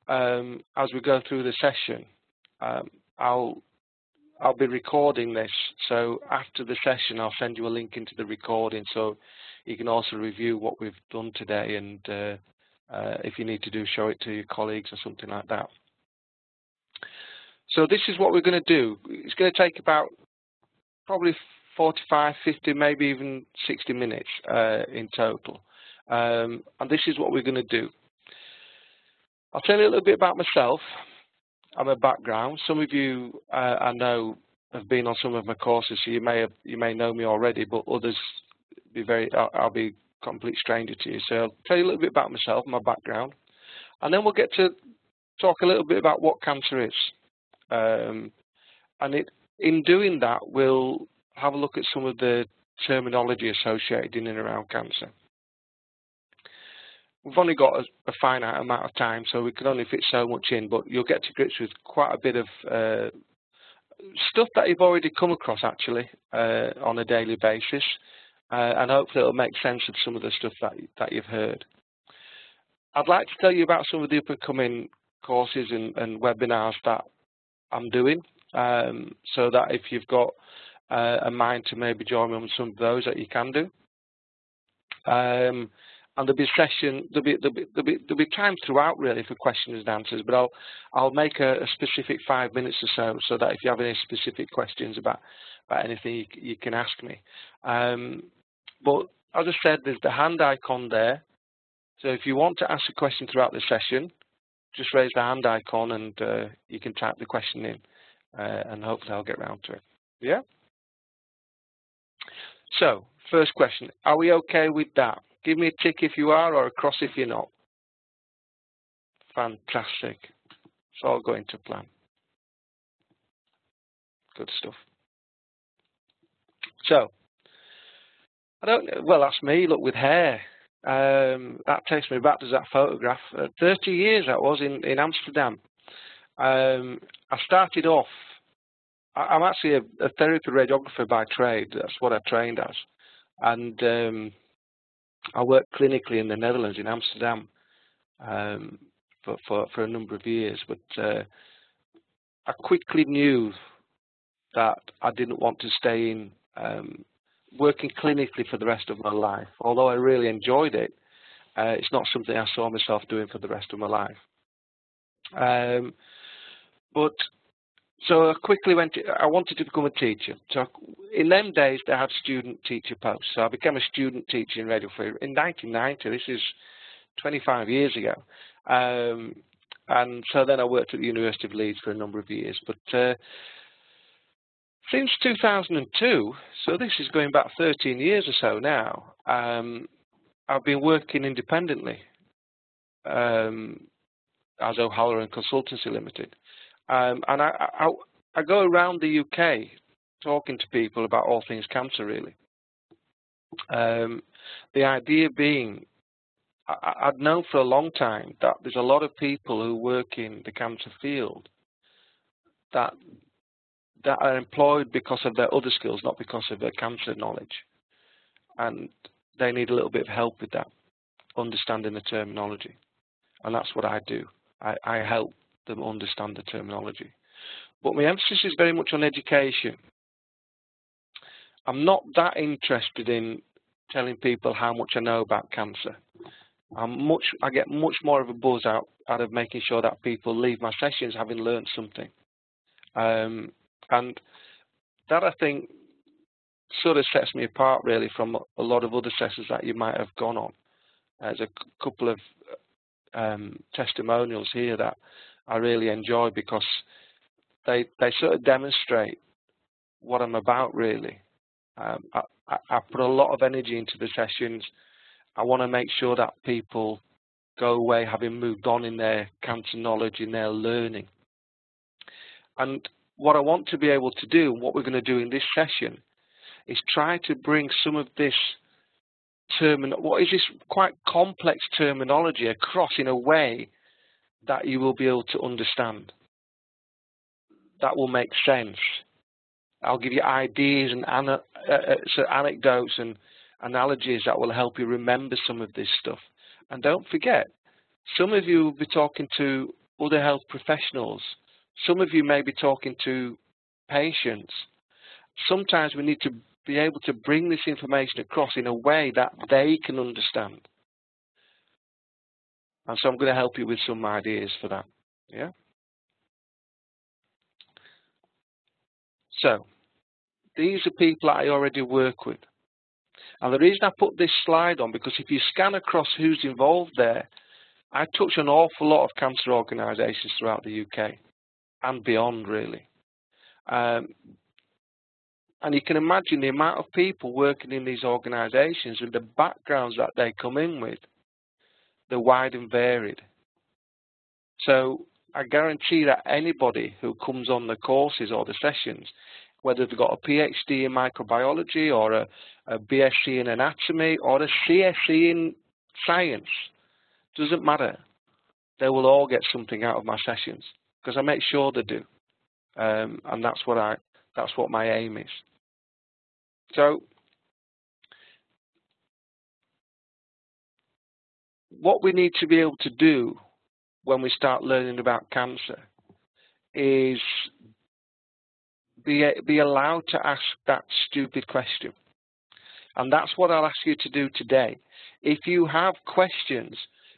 as we go through the session, I'll be recording this. So after the session, I'll send you a link into the recording, so you can also review what we've done today, and if you need to show it to your colleagues or something like that. So this is what we're going to do. It's going to take about probably 45, 50, maybe even 60 minutes in total. And this is what we're going to do. I'll tell you a little bit about myself and my background. Some of you I know have been on some of my courses, so you may know me already, but others I'll be a complete stranger to you. So I'll tell you a little bit about myself, my background, and then we'll get to talk a little bit about what cancer is. In doing that, we'll have a look at some of the terminology associated in and around cancer. We've only got a finite amount of time, so we can only fit so much in, but you'll get to grips with quite a bit of stuff that you've already come across, actually, on a daily basis, and hopefully it'll make sense of some of the stuff that you've heard. I'd like to tell you about some of the up-and-coming courses and webinars that I'm doing, so that if you've got a mind to maybe join me on some of those, that you can do. And there'll be a session. There'll be time throughout really for questions and answers. But I'll make a specific 5 minutes or so that if you have any specific questions about anything, you can ask me. But as I said, there's the hand icon there. So if you want to ask a question throughout the session, just raise the hand icon and you can type the question in, and hopefully I'll get round to it. Yeah? So, first question, are we okay with that? Give me a tick if you are, or a cross if you're not. Fantastic. It's all going to plan. Good stuff. So, well, that's me, look, with hair. That takes me back to that photograph. 30 years that was in Amsterdam. I started off, I'm actually a therapy radiographer by trade. That's what I trained as. And I worked clinically in the Netherlands, in Amsterdam, for a number of years. But I quickly knew that I didn't want to stay in working clinically for the rest of my life. Although I really enjoyed it, it's not something I saw myself doing for the rest of my life. So I quickly I wanted to become a teacher. So in them days, they had student teacher posts. So I became a student teacher in radiography in 1990. This is 25 years ago. And so then I worked at the University of Leeds for a number of years. But since 2002, so this is going back 13 years or so now, I've been working independently as O'Halloran Consultancy Limited. And I go around the UK talking to people about all things cancer, really. The idea being, I'd known for a long time that there's a lot of people who work in the cancer field that are employed because of their other skills, not because of their cancer knowledge. And they need a little bit of help with that, understanding the terminology. And that's what I do. I help them understand the terminology. But my emphasis is very much on education. I'm not that interested in telling people how much I know about cancer. I get much more of a buzz out of making sure that people leave my sessions having learned something. And that, I think, sort of sets me apart really from a lot of other sessions that you might have gone on. There's a couple of testimonials here that I really enjoy because they sort of demonstrate what I'm about, really. I put a lot of energy into the sessions. I want to make sure that people go away having moved on in their cancer knowledge, in their learning. And what I want to be able to do, and what we're going to do in this session, is try to bring some of this what is this quite complex terminology across in a way that you will be able to understand, that will make sense. I'll give you ideas and anecdotes and analogies that will help you remember some of this stuff. And don't forget, some of you will be talking to other health professionals. Some of you may be talking to patients. Sometimes we need to be able to bring this information across in a way that they can understand. And so I'm going to help you with some ideas for that. Yeah. So these are people that I already work with. And the reason I put this slide on, because if you scan across who's involved there, I touch on an awful lot of cancer organisations throughout the UK and beyond, really. And you can imagine the amount of people working in these organisations and the backgrounds that they come in with. They're wide and varied. So I guarantee that anybody who comes on the courses or the sessions, whether they've got a PhD in microbiology or a BSc in anatomy or a CSc in science, doesn't matter. They will all get something out of my sessions because I make sure they do, and that's what my aim is. So what we need to be able to do when we start learning about cancer is be allowed to ask that stupid question. And that's what I'll ask you to do today. If you have questions,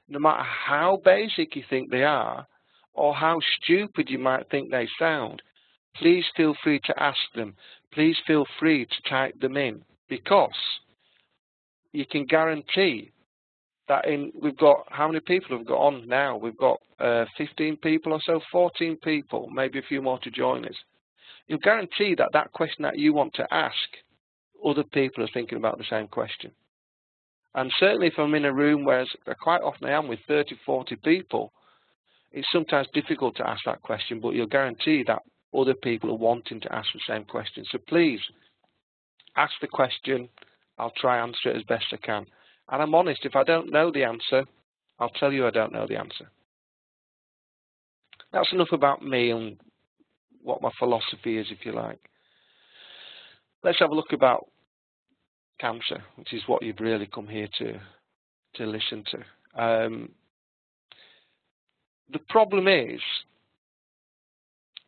no matter how basic you think they are, or how stupid you might think they sound, please feel free to ask them. Please feel free to type them in, because you can guarantee that we've got, how many people have got on now? We've got 15 people or so, 14 people, maybe a few more to join us. You'll guarantee that that question that you want to ask, other people are thinking about the same question. And certainly if I'm in a room, whereas quite often I am with 30, 40 people, it's sometimes difficult to ask that question, but you'll guarantee that other people are wanting to ask the same question. So please, ask the question. I'll try and answer it as best I can. And I'm honest, if I don't know the answer, I'll tell you I don't know the answer. That's enough about me and what my philosophy is, if you like. Let's have a look about cancer, which is what you've really come here to listen to. The problem is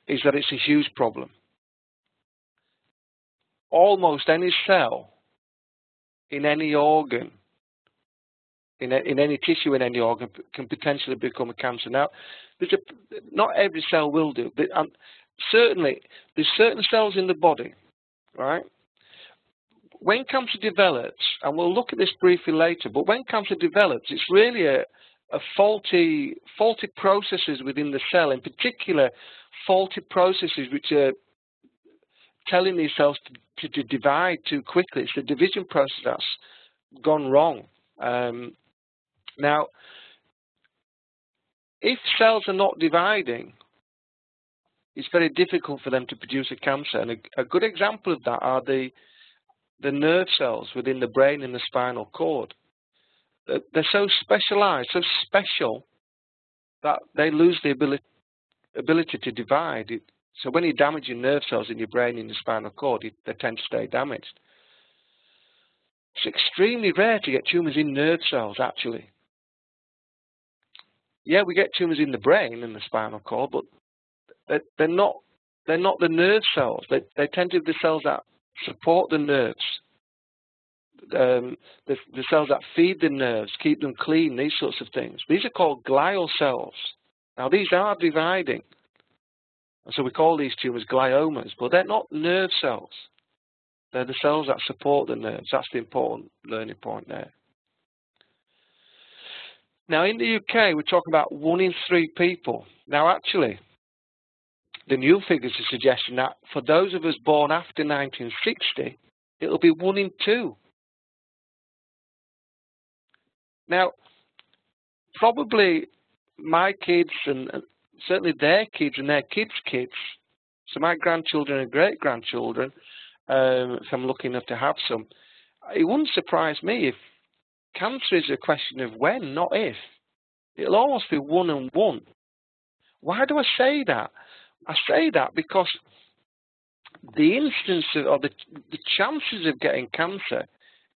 that it's a huge problem. Almost any cell in any organ, in any tissue in any organ, can potentially become a cancer. Now, not every cell will do, but certainly there's certain cells in the body, right? When cancer develops, and we'll look at this briefly later, but when cancer develops, it's really a faulty processes within the cell, in particular faulty processes which are telling these cells to divide too quickly. It's the division process that's gone wrong. Now, if cells are not dividing, it's very difficult for them to produce a cancer. And a good example of that are the nerve cells within the brain and the spinal cord. They're so specialized, so special, that they lose the ability to divide. So when you damage your nerve cells in your brain and your spinal cord, they tend to stay damaged. It's extremely rare to get tumours in nerve cells, actually. Yeah, we get tumours in the brain and the spinal cord, but they're not the nerve cells. They tend to be the cells that support the nerves, the cells that feed the nerves, keep them clean, these sorts of things. These are called glial cells. Now, these are dividing, and so we call these tumours gliomas, but they're not nerve cells. They're the cells that support the nerves. That's the important learning point there. Now, in the UK, we're talking about 1 in 3 people. Now, actually, the new figures are suggesting that for those of us born after 1960, it'll be 1 in 2. Now, probably my kids and certainly their kids and their kids' kids, so my grandchildren and great-grandchildren, if I'm lucky enough to have some, it wouldn't surprise me if cancer is a question of when, not if. It'll almost be 1 and 1. Why do I say that? I say that because the instance or the chances of getting cancer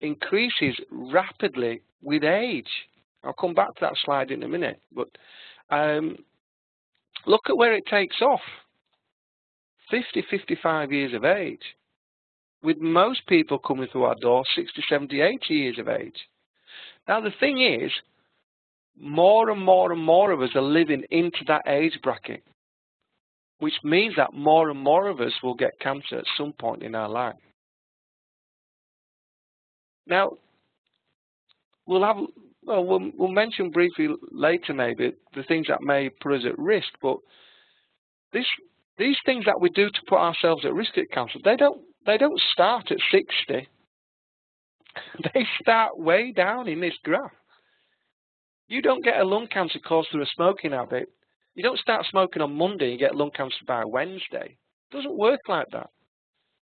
increases rapidly with age. I'll come back to that slide in a minute. But Look at where it takes off. 50, 55 years of age. With most people coming through our door 60, 70, 80 years of age. Now the thing is, more and more and more of us are living into that age bracket, which means that more and more of us will get cancer at some point in our life. Now, we'll mention briefly later maybe the things that may put us at risk, but these things that we do to put ourselves at risk at cancer, they don't start at 60. They start way down in this graph. You don't get a lung cancer caused through a smoking habit. You don't start smoking on Monday and get lung cancer by Wednesday. It doesn't work like that.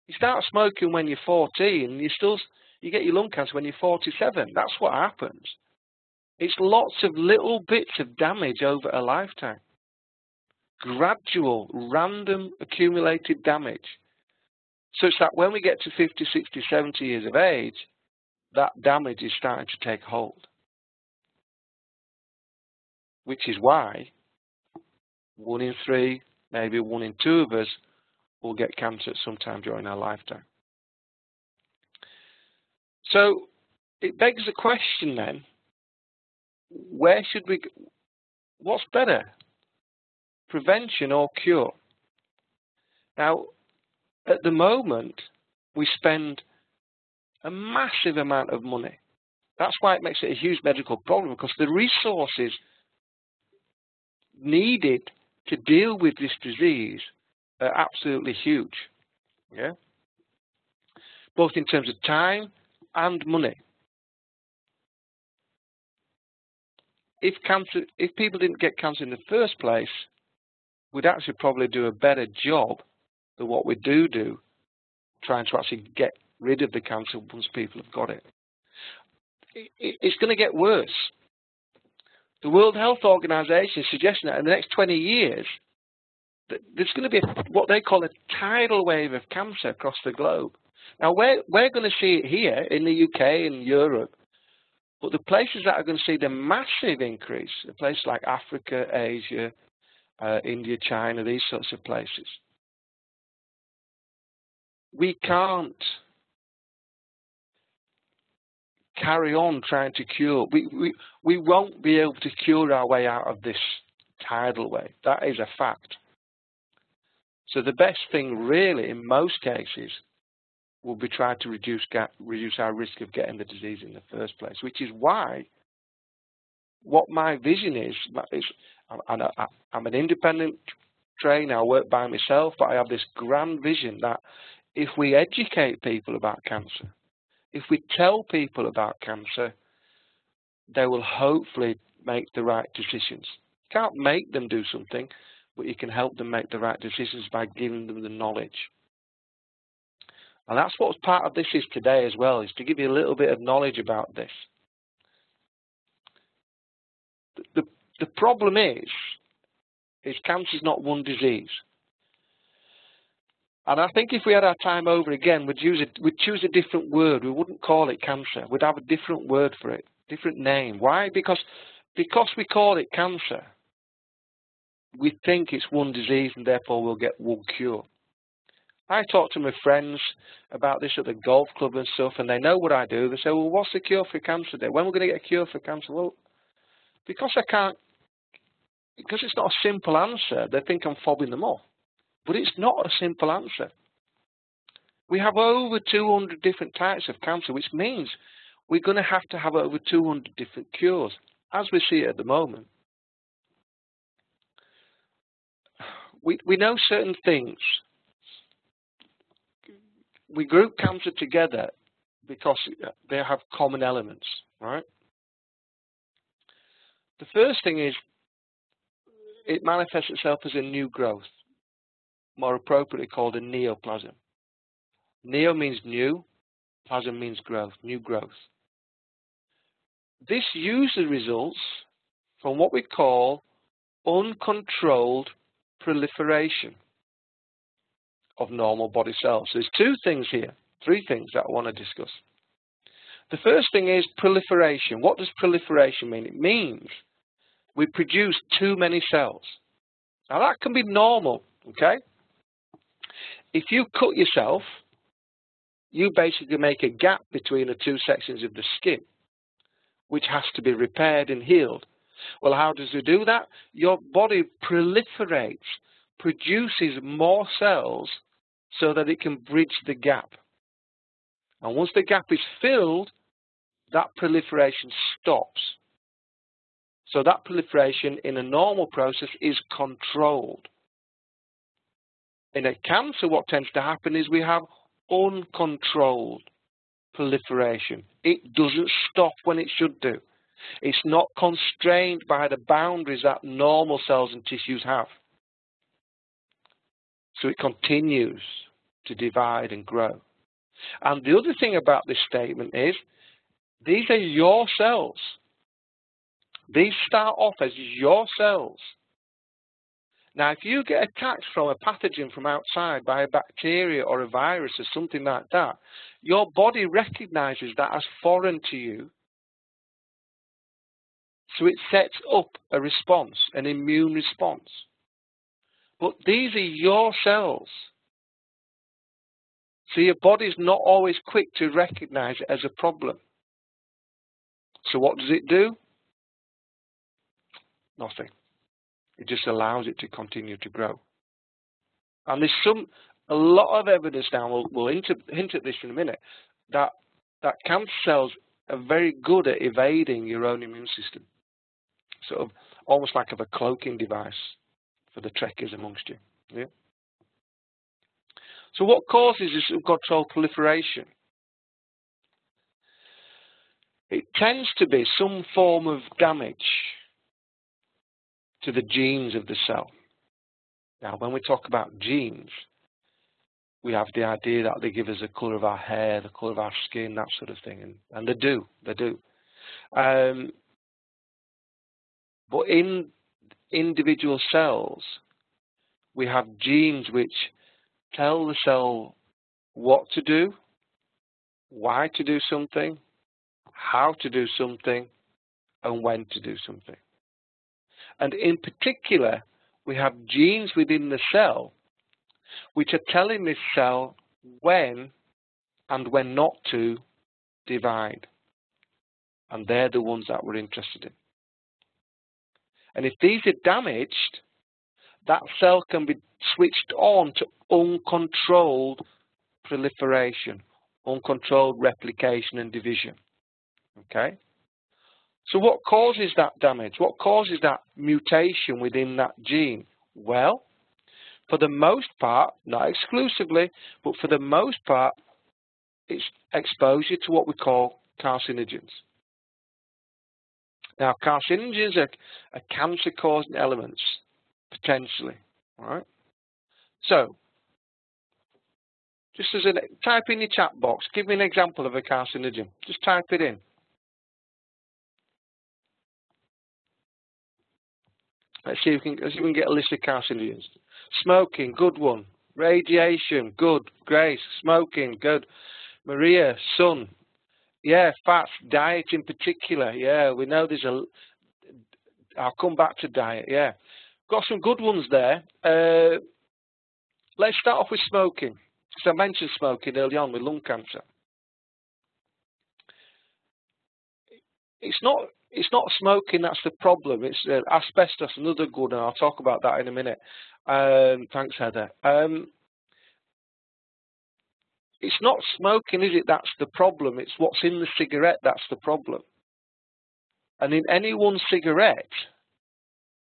You start smoking when you're 14, and you get your lung cancer when you're 47. That's what happens. It's lots of little bits of damage over a lifetime. Gradual, random, accumulated damage. Such that when we get to 50, 60, 70 years of age, that damage is starting to take hold. Which is why 1 in 3, maybe 1 in 2 of us will get cancer at some time during our lifetime. So it begs the question then, what's better, prevention or cure? Now, at the moment, we spend a massive amount of money. That's why it makes it a huge medical problem, because the resources needed to deal with this disease are absolutely huge. Yeah? Both in terms of time and money. If people didn't get cancer in the first place, we'd actually probably do a better job than what we do trying to actually get rid of the cancer once people have got it. It's going to get worse. The World Health Organization is suggesting that in the next 20 years, there's going to be what they call a tidal wave of cancer across the globe. Now, we're going to see it here in the UK and Europe, but the places that are going to see the massive increase are places like Africa, Asia, India, China, these sorts of places. We can't carry on trying to cure. We won't be able to cure our way out of this tidal wave. That is a fact. So the best thing really in most cases will be trying to reduce our risk of getting the disease in the first place, which is why what my vision is I'm an independent trainer, I work by myself, but I have this grand vision that if we educate people about cancer, if we tell people about cancer, they will hopefully make the right decisions. You can't make them do something, but you can help them make the right decisions by giving them the knowledge. And that's what part of this is today as well, is to give you a little bit of knowledge about this. The problem is cancer is not one disease. And I think if we had our time over again, we'd choose a different word. We wouldn't call it cancer. We'd have a different word for it, different name. Why? Because we call it cancer, we think it's one disease and therefore we'll get one cure. I talk to my friends about this at the golf club and stuff, and they know what I do. They say, well, what's the cure for cancer then? When are we going to get a cure for cancer? Well, because it's not a simple answer, they think I'm fobbing them off. But it's not a simple answer. We have over 200 different types of cancer, which means we're going to have over 200 different cures, as we see it at the moment. We know certain things. We group cancer together because they have common elements, right? The first thing is it manifests itself as a new growth, more appropriately called a neoplasm. Neo means new, plasm means growth, new growth. This usually results from what we call uncontrolled proliferation of normal body cells. So there's three things that I want to discuss. The first thing is proliferation. What does proliferation mean? It means we produce too many cells. Now that can be normal, okay? If you cut yourself, you basically make a gap between the two sections of the skin, which has to be repaired and healed. Well, how does it do that? Your body proliferates, produces more cells so that it can bridge the gap. And once the gap is filled, that proliferation stops. So that proliferation in a normal process is controlled. In a cancer, what tends to happen is we have uncontrolled proliferation. It doesn't stop when it should do. It's not constrained by the boundaries that normal cells and tissues have. So it continues to divide and grow. And the other thing about this statement is, these are your cells. These start off as your cells. Now, if you get attacked from a pathogen from outside by a bacteria or a virus or something like that, your body recognizes that as foreign to you. So it sets up a response, an immune response. But these are your cells. So your body's not always quick to recognize it as a problem. So what does it do? Nothing. It just allows it to continue to grow. And there's a lot of evidence now, we'll hint at this in a minute, that cancer cells are very good at evading your own immune system. Sort of almost like a cloaking device for the trekkers amongst you. Yeah? So what causes this uncontrolled proliferation? It tends to be some form of damage to the genes of the cell. Now, when we talk about genes, we have the idea that they give us the colour of our hair, the colour of our skin, that sort of thing, and they do. But in individual cells, we have genes which tell the cell what to do, why to do something, how to do something, and when to do something. And in particular, we have genes within the cell which are telling this cell when and when not to divide. And they're the ones that we're interested in. And if these are damaged, that cell can be switched on to uncontrolled proliferation, uncontrolled replication and division. Okay? So what causes that damage? What causes that mutation within that gene? Well, for the most part, not exclusively, but for the most part, it's exposure to what we call carcinogens. Now, carcinogens are cancer-causing elements, potentially. All right? So, just as type in your chat box, give me an example of a carcinogen. Just type it in. Let's see if we can get a list of carcinogens. Smoking, good one. Radiation, good. Grace, smoking, good. Maria, sun. Yeah, fats, diet in particular. Yeah, we know there's I'll come back to diet, yeah. Got some good ones there. Let's start off with smoking. So I mentioned smoking early on with lung cancer. It's not smoking that's the problem. It's asbestos, another good, and I'll talk about that in a minute. Thanks, Heather. It's not smoking, is it? That's the problem. It's what's in the cigarette that's the problem. And in any one cigarette,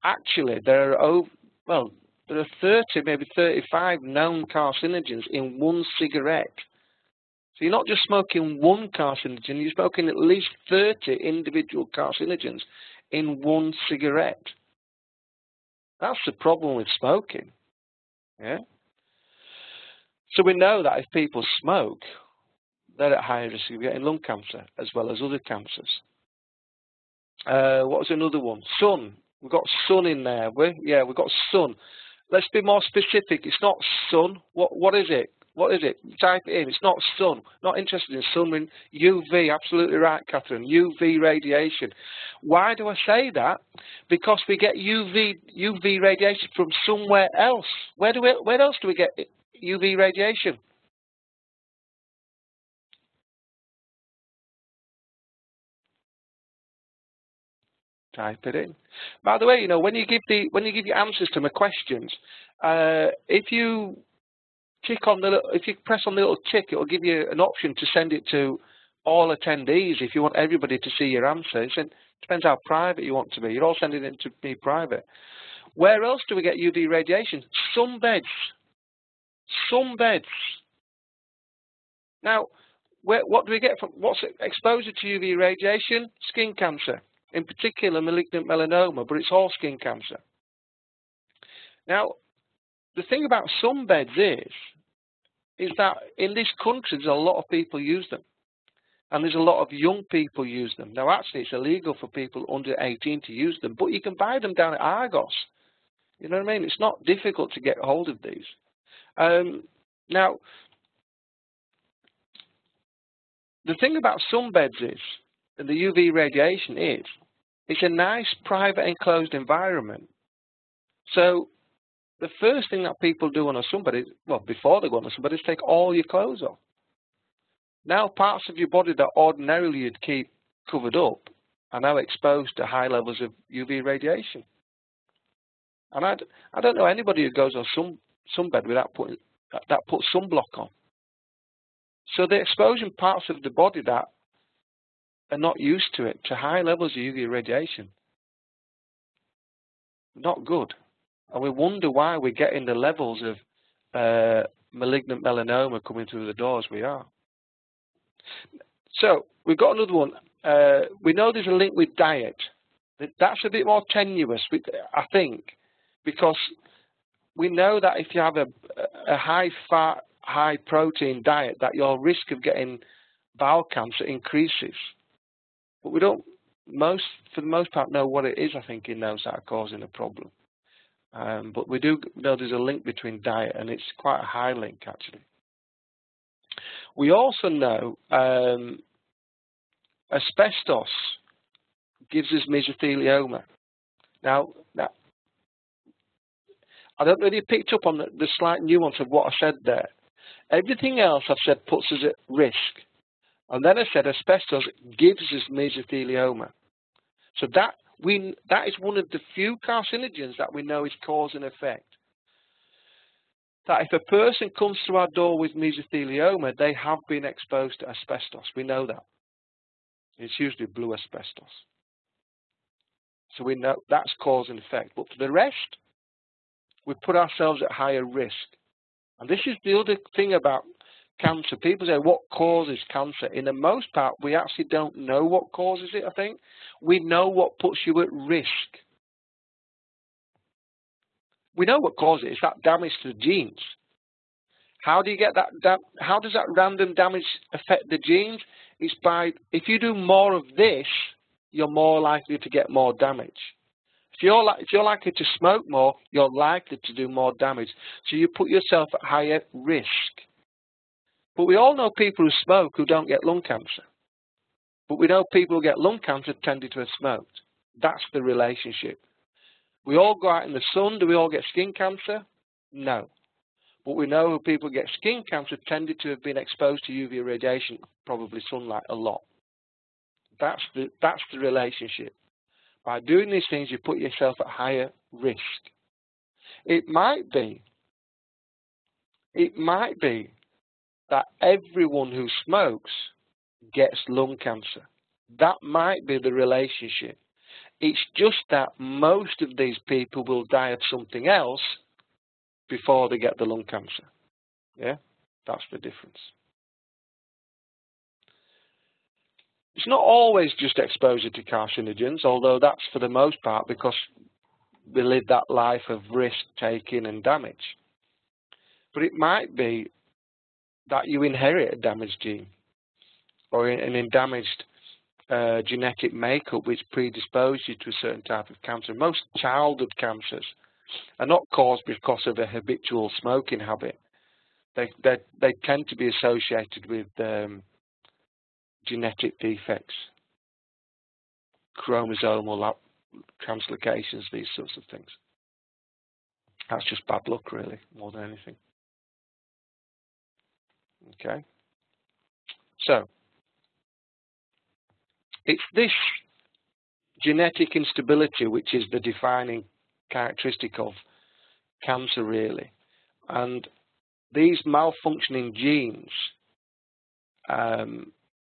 actually, there are 30, maybe 35 known carcinogens in one cigarette. So you're not just smoking one carcinogen, you're smoking at least 30 individual carcinogens in one cigarette. That's the problem with smoking. Yeah. So we know that if people smoke, they're at higher risk of getting lung cancer as well as other cancers. What was another one? Sun. We've got sun in there. We've got sun. Let's be more specific. It's not sun. What is it? What is it? Type it in. It's not sun. Not interested in sun. In UV. Absolutely right, Catherine. UV radiation. Why do I say that? Because we get UV radiation from somewhere else. Where else do we get UV radiation? Type it in. By the way, you know, when you give your answers to my questions, if you if you press on the little tick, it will give you an option to send it to all attendees if you want everybody to see your answers. It depends how private you want to be. You're all sending it to be private. Where else do we get UV radiation? Sunbeds. Sunbeds. Now, what do we get from what's exposure to UV radiation? Skin cancer. In particular, malignant melanoma, but it's all skin cancer. Now, the thing about sunbeds is that in this country, there's a lot of people use them. And there's a lot of young people use them. Now, actually, it's illegal for people under 18 to use them, but you can buy them down at Argos. You know what I mean? It's not difficult to get hold of these. Now, the thing about sunbeds is, and the UV radiation is, it's a nice private enclosed environment. So the first thing that people do on a sunbed is, well, before they go on a sunbed, is take all your clothes off. Now parts of your body that ordinarily you'd keep covered up are now exposed to high levels of UV radiation. And I don't know anybody who goes on sunbed without that puts sunblock on. So they're exposing parts of the body that are not used to it, to high levels of UV radiation. Not good. And we wonder why we're getting the levels of malignant melanoma coming through the doors we are. So we've got another one. We know there's a link with diet. That's a bit more tenuous, I think, because we know that if you have a high fat, high protein diet, that your risk of getting bowel cancer increases. But we don't, for the most part, know what it is, I think, in those that are causing a problem. But we do know there's a link between diet, and it's quite a high link, actually. We also know asbestos gives us mesothelioma. Now, I don't know if you picked up on the slight nuance of what I said there. Everything else I've said puts us at risk. And then I said asbestos gives us mesothelioma. So that is one of the few carcinogens that we know is cause and effect. That if a person comes through our door with mesothelioma, they have been exposed to asbestos. We know that. It's usually blue asbestos. So we know that's cause and effect. But for the rest, we put ourselves at higher risk. And this is the other thing about cancer. People say, what causes cancer? In the most part, we actually don't know what causes it, I think. We know what puts you at risk. We know what causes it. It's that damage to the genes. How do you get that? How does that random damage affect the genes? It's by, if you do more of this, you're more likely to get more damage. If you're likely to smoke more, you're likely to do more damage. So you put yourself at higher risk. But we all know people who smoke who don't get lung cancer. But we know people who get lung cancer tended to have smoked. That's the relationship. We all go out in the sun. Do we all get skin cancer? No. But we know who people who get skin cancer tended to have been exposed to UV radiation, probably sunlight, a lot. That's the relationship. By doing these things, you put yourself at higher risk. It might be that everyone who smokes gets lung cancer. That might be the relationship. It's just that most of these people will die of something else before they get the lung cancer. Yeah, that's the difference. It's not always just exposure to carcinogens, although that's for the most part because we live that life of risk-taking and damage. But it might be that you inherit a damaged gene or an damaged genetic makeup which predisposes you to a certain type of cancer. Most childhood cancers are not caused because of a habitual smoking habit. They tend to be associated with genetic defects, chromosomal translocations, these sorts of things. That's just bad luck, really, more than anything. Okay. So, it's this genetic instability which is the defining characteristic of cancer, really. And these malfunctioning genes,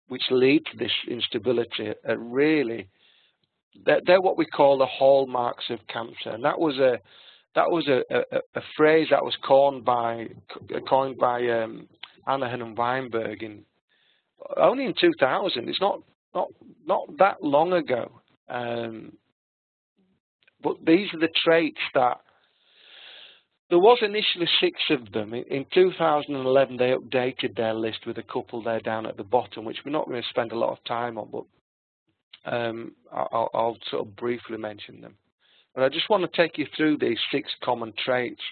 which lead to this instability, are really, they're what we call the hallmarks of cancer. And that was a phrase that was coined by Anahan and Weinberg only in 2000. It's not that long ago. But these are the traits that there was initially 6 of them. In 2011, they updated their list with a couple there down at the bottom, which we're not going to spend a lot of time on, but I'll sort of briefly mention them. But I just want to take you through these 6 common traits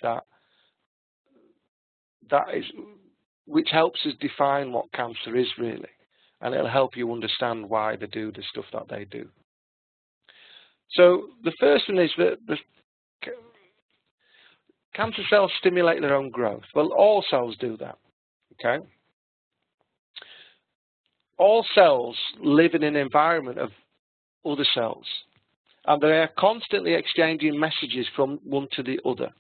which helps us define what cancer is, really, and it'll help you understand why they do the stuff that they do. So the first one is that cancer cells stimulate their own growth. Well, all cells do that, okay? All cells live in an environment of other cells, and they are constantly exchanging messages from one to the other.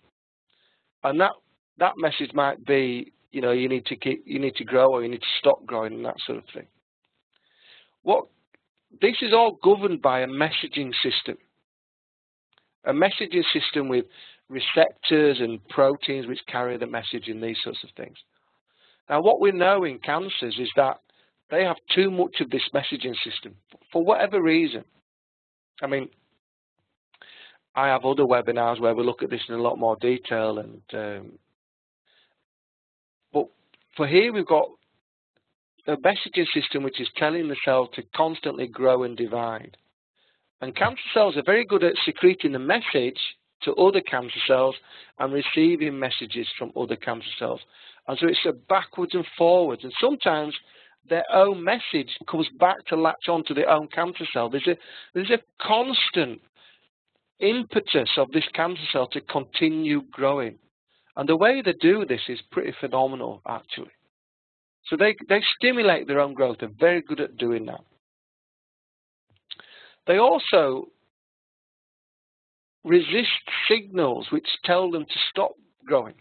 And that message might be, you know, you need to grow, or you need to stop growing, and that sort of thing. This is all governed by a messaging system. A messaging system with receptors and proteins which carry the message and these sorts of things. Now, what we know in cancers is that they have too much of this messaging system for whatever reason. I mean, I have other webinars where we look at this in a lot more detail, but for here we've got a messaging system which is telling the cell to constantly grow and divide. And cancer cells are very good at secreting the message to other cancer cells and receiving messages from other cancer cells. And so it's a backwards and forwards. And sometimes their own message comes back to latch on to their own cancer cell. There's a constant impetus of this cancer cell to continue growing. And the way they do this is pretty phenomenal, actually. So they stimulate their own growth. They're very good at doing that. They also resist signals which tell them to stop growing.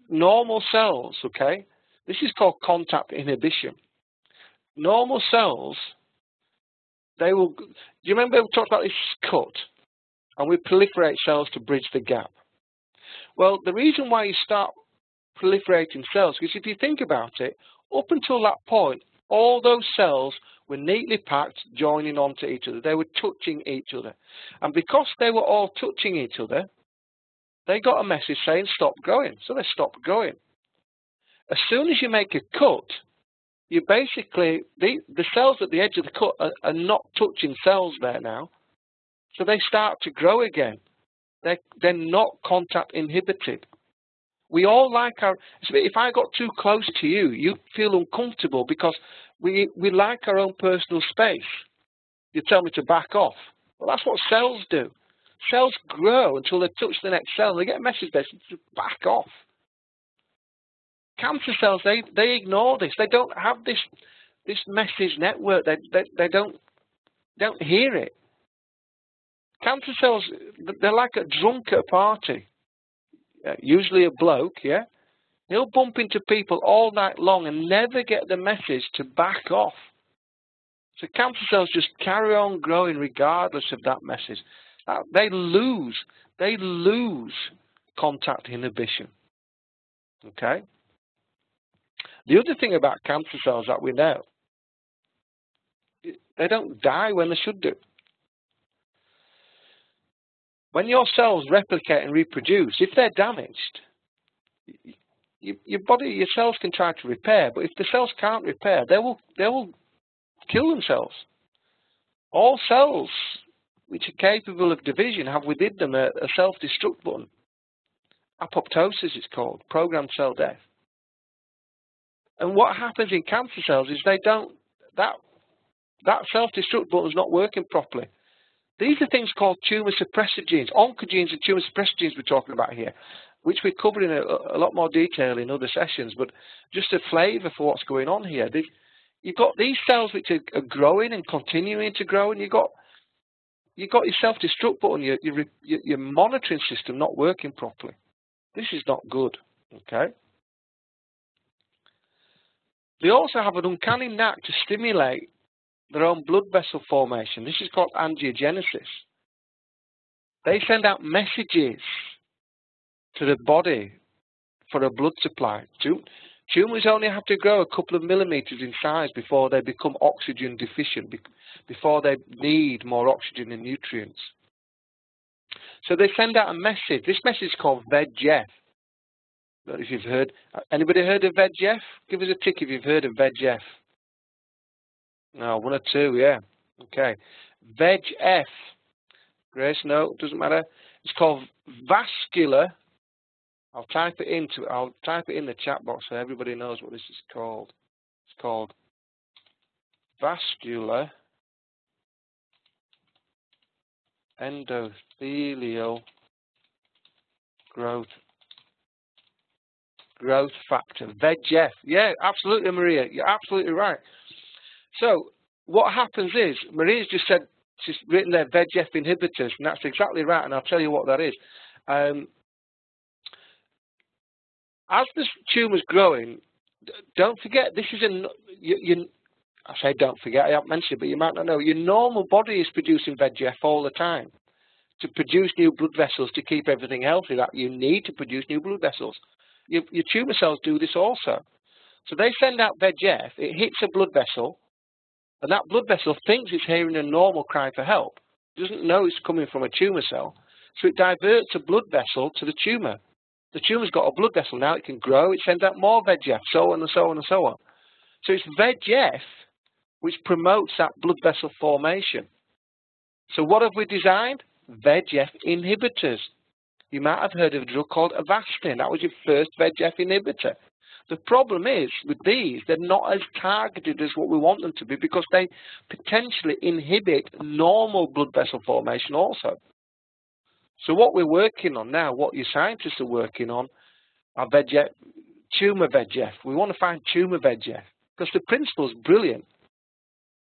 Normal cells, okay, this is called contact inhibition. Normal cells, do you remember we talked about this cut? And we proliferate cells to bridge the gap. Well, the reason why you start proliferating cells, because if you think about it, up until that point, all those cells were neatly packed, joining onto each other. They were touching each other. And because they were all touching each other, they got a message saying stop growing. So they stopped growing. As soon as you make a cut, you basically, the cells at the edge of the cut are not touching cells there now. So they start to grow again. They're not contact inhibited. We all like if I got too close to you, you feel uncomfortable because we like our own personal space. You tell me to back off. Well, that's what cells do. Cells grow until they touch the next cell. They get a message there to back off. Cancer cells, they ignore this. They don't have this message network. They don't hear it. Cancer cells, they're like a drunk at a party. Usually a bloke, yeah? He'll bump into people all night long and never get the message to back off. So cancer cells just carry on growing regardless of that message. They lose contact inhibition. Okay? The other thing about cancer cells that we know, they don't die when they should do. When your cells replicate and reproduce, if they're damaged, your cells can try to repair, but if the cells can't repair, they will kill themselves. All cells which are capable of division have within them a self-destruct button. Apoptosis it's called, programmed cell death. And what happens in cancer cells is they don't, that self-destruct button's not working properly. These are things called tumor suppressor genes, oncogenes and tumor suppressor genes we're talking about here, which we cover in a lot more detail in other sessions, but just a flavour for what's going on here. You've got these cells which are growing and continuing to grow, and you've got your self-destruct button, your monitoring system not working properly. This is not good, okay? They also have an uncanny knack to stimulate their own blood vessel formation. This is called angiogenesis. They send out messages to the body for a blood supply. Tumours only have to grow a couple of millimeters in size before they become oxygen deficient, before they need more oxygen and nutrients. So they send out a message. This message is called VEGF. If you've heard, anybody heard of VEGF? Give us a tick if you've heard of VEGF. No, one or two, yeah. Okay. VEGF. Grace, no, doesn't matter. It's called vascular. I'll type it in the chat box so everybody knows what this is called. It's called vascular endothelial growth factor, VEGF. Yeah, absolutely, Maria. You're absolutely right. So what happens is, Maria's just said, she's written there VEGF inhibitors, and that's exactly right, and I'll tell you what that is. As the tumour's growing, don't forget, this is I say don't forget, I haven't mentioned it, but you might not know, your normal body is producing VEGF all the time to produce new blood vessels to keep everything healthy. That you need to produce new blood vessels. Your tumour cells do this also. So they send out VEGF, it hits a blood vessel, and that blood vessel thinks it's hearing a normal cry for help. It doesn't know it's coming from a tumour cell, so it diverts a blood vessel to the tumour. The tumour's got a blood vessel now, it can grow, it sends out more VEGF, so on and so on and so on. So it's VEGF which promotes that blood vessel formation. So what have we designed? VEGF inhibitors. You might have heard of a drug called Avastin. That was your first VEGF inhibitor. The problem is, with these, they're not as targeted as what we want them to be because they potentially inhibit normal blood vessel formation also. So what we're working on now, what your scientists are working on, are VEGF, tumour VEGF. We want to find tumour VEGF because the principle is brilliant.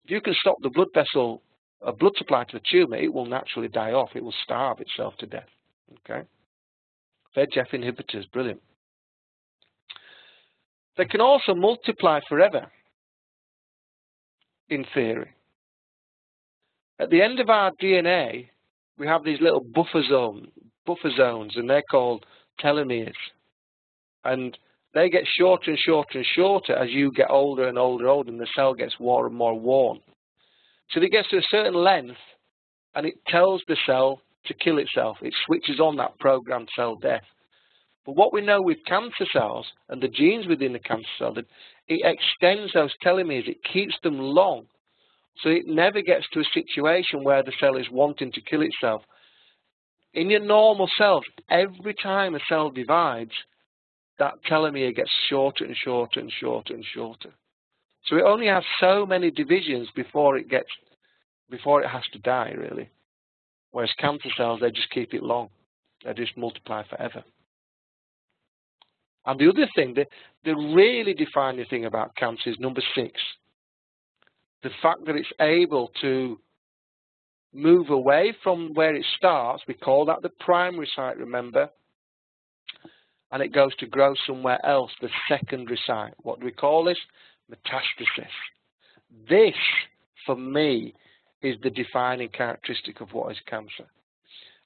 If you can stop the blood vessel, a blood supply to the tumour, it will naturally die off. It will starve itself to death. Okay, VEGF inhibitors, brilliant. They can also multiply forever, in theory. At the end of our DNA, we have these little buffer zones, and they're called telomeres. And they get shorter and shorter and shorter as you get older and older and older, and the cell gets more and more worn. So it gets to a certain length, and it tells the cell to kill itself. It switches on that programmed cell death. But what we know with cancer cells and the genes within the cancer cell, that it extends those telomeres, it keeps them long. So it never gets to a situation where the cell is wanting to kill itself. In your normal cells, every time a cell divides, that telomere gets shorter and shorter and shorter and shorter. So it only has so many divisions before it has to die, really. Whereas cancer cells, they just keep it long. They just multiply forever. And the other thing, the really defining thing about cancer is number 6. The fact that it's able to move away from where it starts. We call that the primary site, remember? And it goes to grow somewhere else, the secondary site. What do we call this? Metastasis. This, for me, is the defining characteristic of what is cancer.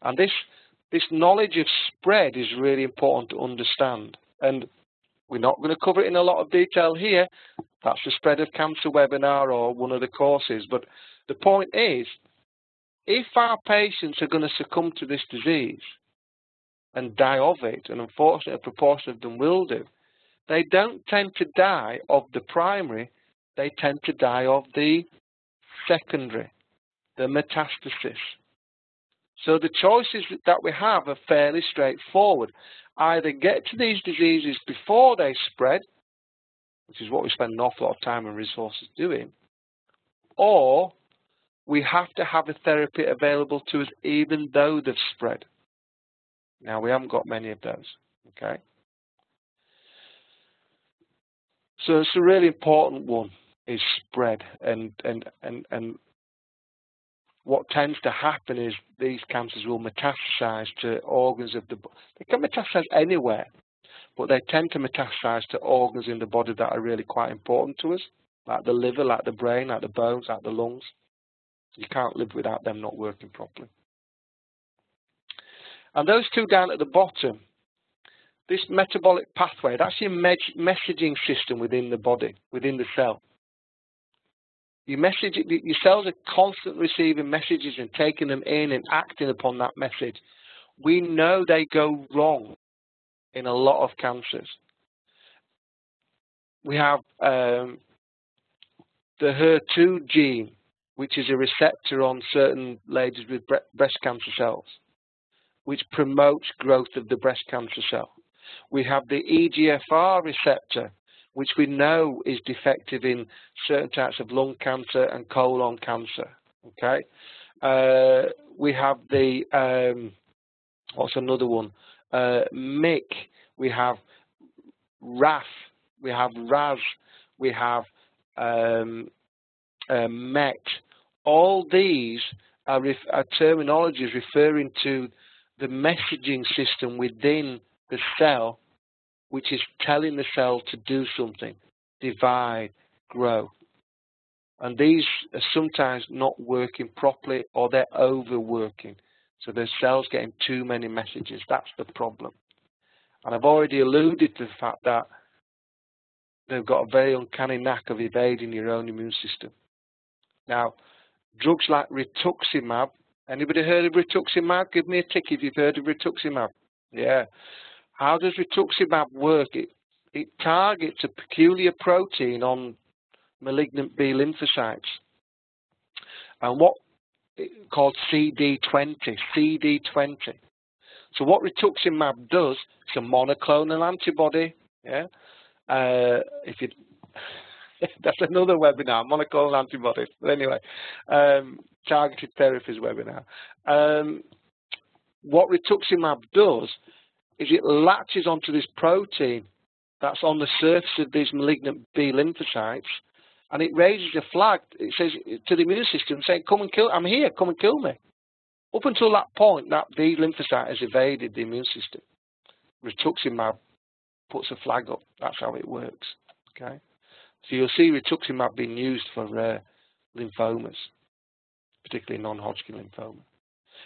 And this knowledge of spread is really important to understand. And we're not going to cover it in a lot of detail here. That's the Spread of Cancer webinar or one of the courses. But the point is, if our patients are going to succumb to this disease and die of it, and unfortunately a proportion of them will do, they don't tend to die of the primary, they tend to die of the secondary, the metastasis. So the choices that we have are fairly straightforward. either get to these diseases before they spread, which is what we spend an awful lot of time and resources doing, or we have to have a therapy available to us even though they've spread. Now, we haven't got many of those, okay? So it's a really important one, is spread. And what tends to happen is these cancers will metastasize to organs of the body. They can metastasize anywhere, but they tend to metastasize to organs in the body that are really quite important to us, like the liver, like the brain, like the bones, like the lungs. You can't live without them not working properly. And those two down at the bottom, this metabolic pathway, that's your messaging system within the body, within the cell. Your cells are constantly receiving messages and taking them in and acting upon that message. We know they go wrong in a lot of cancers. We have the HER2 gene, which is a receptor on certain ladies with breast cancer cells, which promotes growth of the breast cancer cell. We have the EGFR receptor, which we know is defective in certain types of lung cancer and colon cancer. Okay, we have the what's another one? MYC. We have RAF. We have RAS. We have MET. All these are terminologies referring to the messaging system within the cell, which is telling the cell to do something, divide, grow. And these are sometimes not working properly, or they're overworking. So the cell's getting too many messages. That's the problem. And I've already alluded to the fact that they've got a very uncanny knack of evading your own immune system. Now, drugs like rituximab, anybody heard of rituximab? Give me a tick if you've heard of rituximab. Yeah. How does rituximab work? It targets a peculiar protein on malignant B lymphocytes, and what called CD20. CD20. So what rituximab does, it's a monoclonal antibody. Yeah. If you that's another webinar, monoclonal antibodies. But anyway, targeted therapies webinar. What rituximab does is it latches onto this protein that's on the surface of these malignant B lymphocytes, and it raises a flag. It says to the immune system, saying, "Come and kill. I'm here. Come and kill me." Up until that point, that B lymphocyte has evaded the immune system. Rituximab puts a flag up. That's how it works. Okay. So you'll see rituximab being used for lymphomas, particularly non-Hodgkin lymphoma.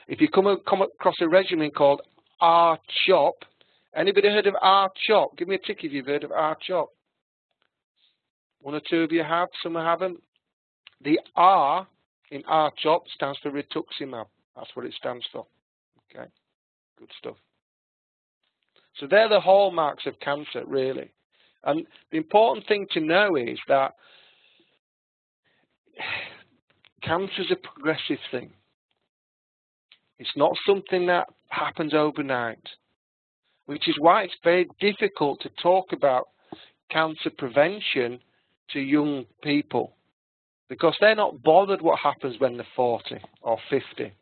If you come across a regimen called R-CHOP, anybody heard of R-CHOP? Give me a tick if you've heard of R-CHOP. One or two of you have, some haven't. The R in R-CHOP stands for rituximab. That's what it stands for. Okay, good stuff. So they're the hallmarks of cancer, really. And the important thing to know is that cancer is a progressive thing. It's not something that happens overnight, which is why it's very difficult to talk about cancer prevention to young people, because they're not bothered what happens when they're 40 or 50.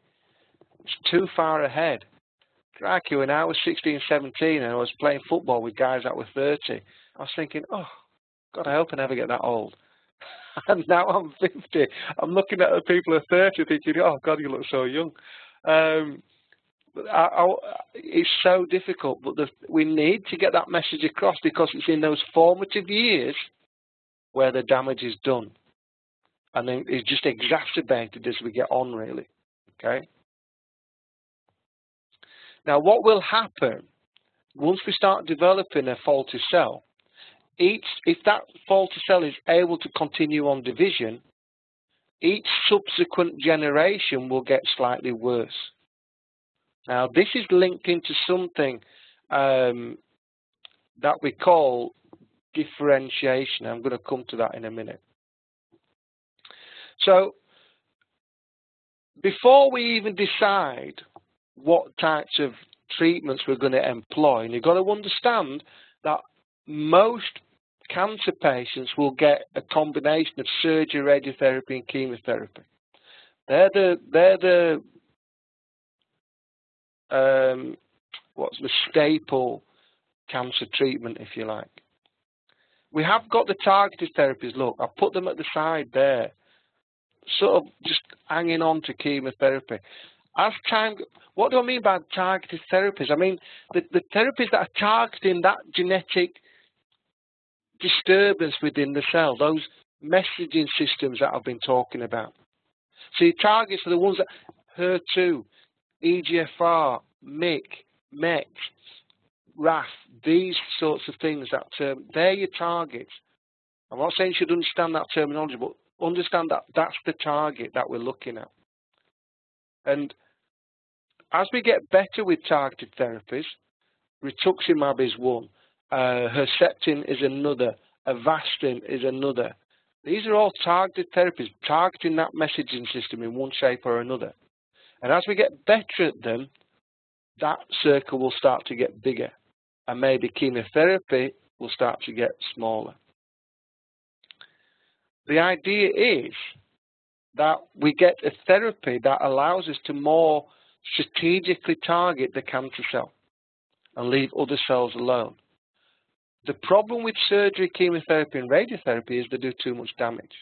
It's too far ahead. Crikey, when I was 16, 17 and I was playing football with guys that were 30, I was thinking, oh, God, I hope I never get that old. And now I'm 50. I'm looking at the people who are 30 thinking, oh, God, you look so young. It's so difficult, but we need to get that message across, because it's in those formative years where the damage is done. And then it's just exacerbated as we get on, really. Okay? Now, what will happen once we start developing a faulty cell, if that faulty cell is able to continue on division, each subsequent generation will get slightly worse. Now, this is linked into something that we call differentiation. I'm going to come to that in a minute. So, before we even decide what types of treatments we're going to employ. And you've got to understand that most cancer patients will get a combination of surgery, radiotherapy, and chemotherapy. They're the what's the staple cancer treatment, if you like. We have got the targeted therapies. Look, I put them at the side there, sort of just hanging on to chemotherapy. As time, what do I mean by targeted therapies? I mean the therapies that are targeting that genetic disturbance within the cell, those messaging systems that I've been talking about. So your targets are the ones that HER2, EGFR, MYC, MET, RAF, these sorts of things, they're your targets. I'm not saying you should understand that terminology, but understand that that's the target that we're looking at. And as we get better with targeted therapies, rituximab is one, Herceptin is another, Avastin is another. These are all targeted therapies, targeting that messaging system in one shape or another. And as we get better at them, that circle will start to get bigger. And maybe chemotherapy will start to get smaller. The idea is that we get a therapy that allows us to more strategically target the cancer cell and leave other cells alone. The problem with surgery, chemotherapy, and radiotherapy is they do too much damage.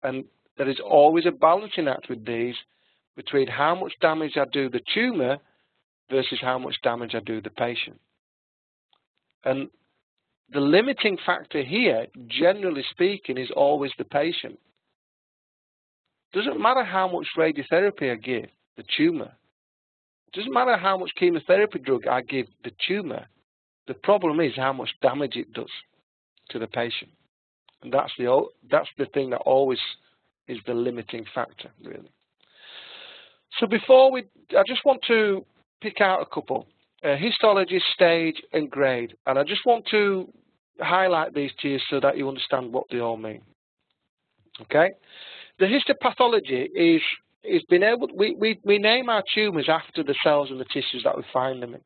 And there is always a balancing act with these between how much damage I do the tumour versus how much damage I do the patient. And the limiting factor here, generally speaking, is always the patient. It doesn't matter how much radiotherapy I give the tumour. It doesn't matter how much chemotherapy drug I give the tumour. The problem is how much damage it does to the patient. And that's the thing that always is the limiting factor, really. So I just want to pick out a couple. Histology, stage, and grade. And I just want to highlight these to you so that you understand what they all mean. Okay? The histopathology is being able, we name our tumours after the cells and the tissues that we find them in.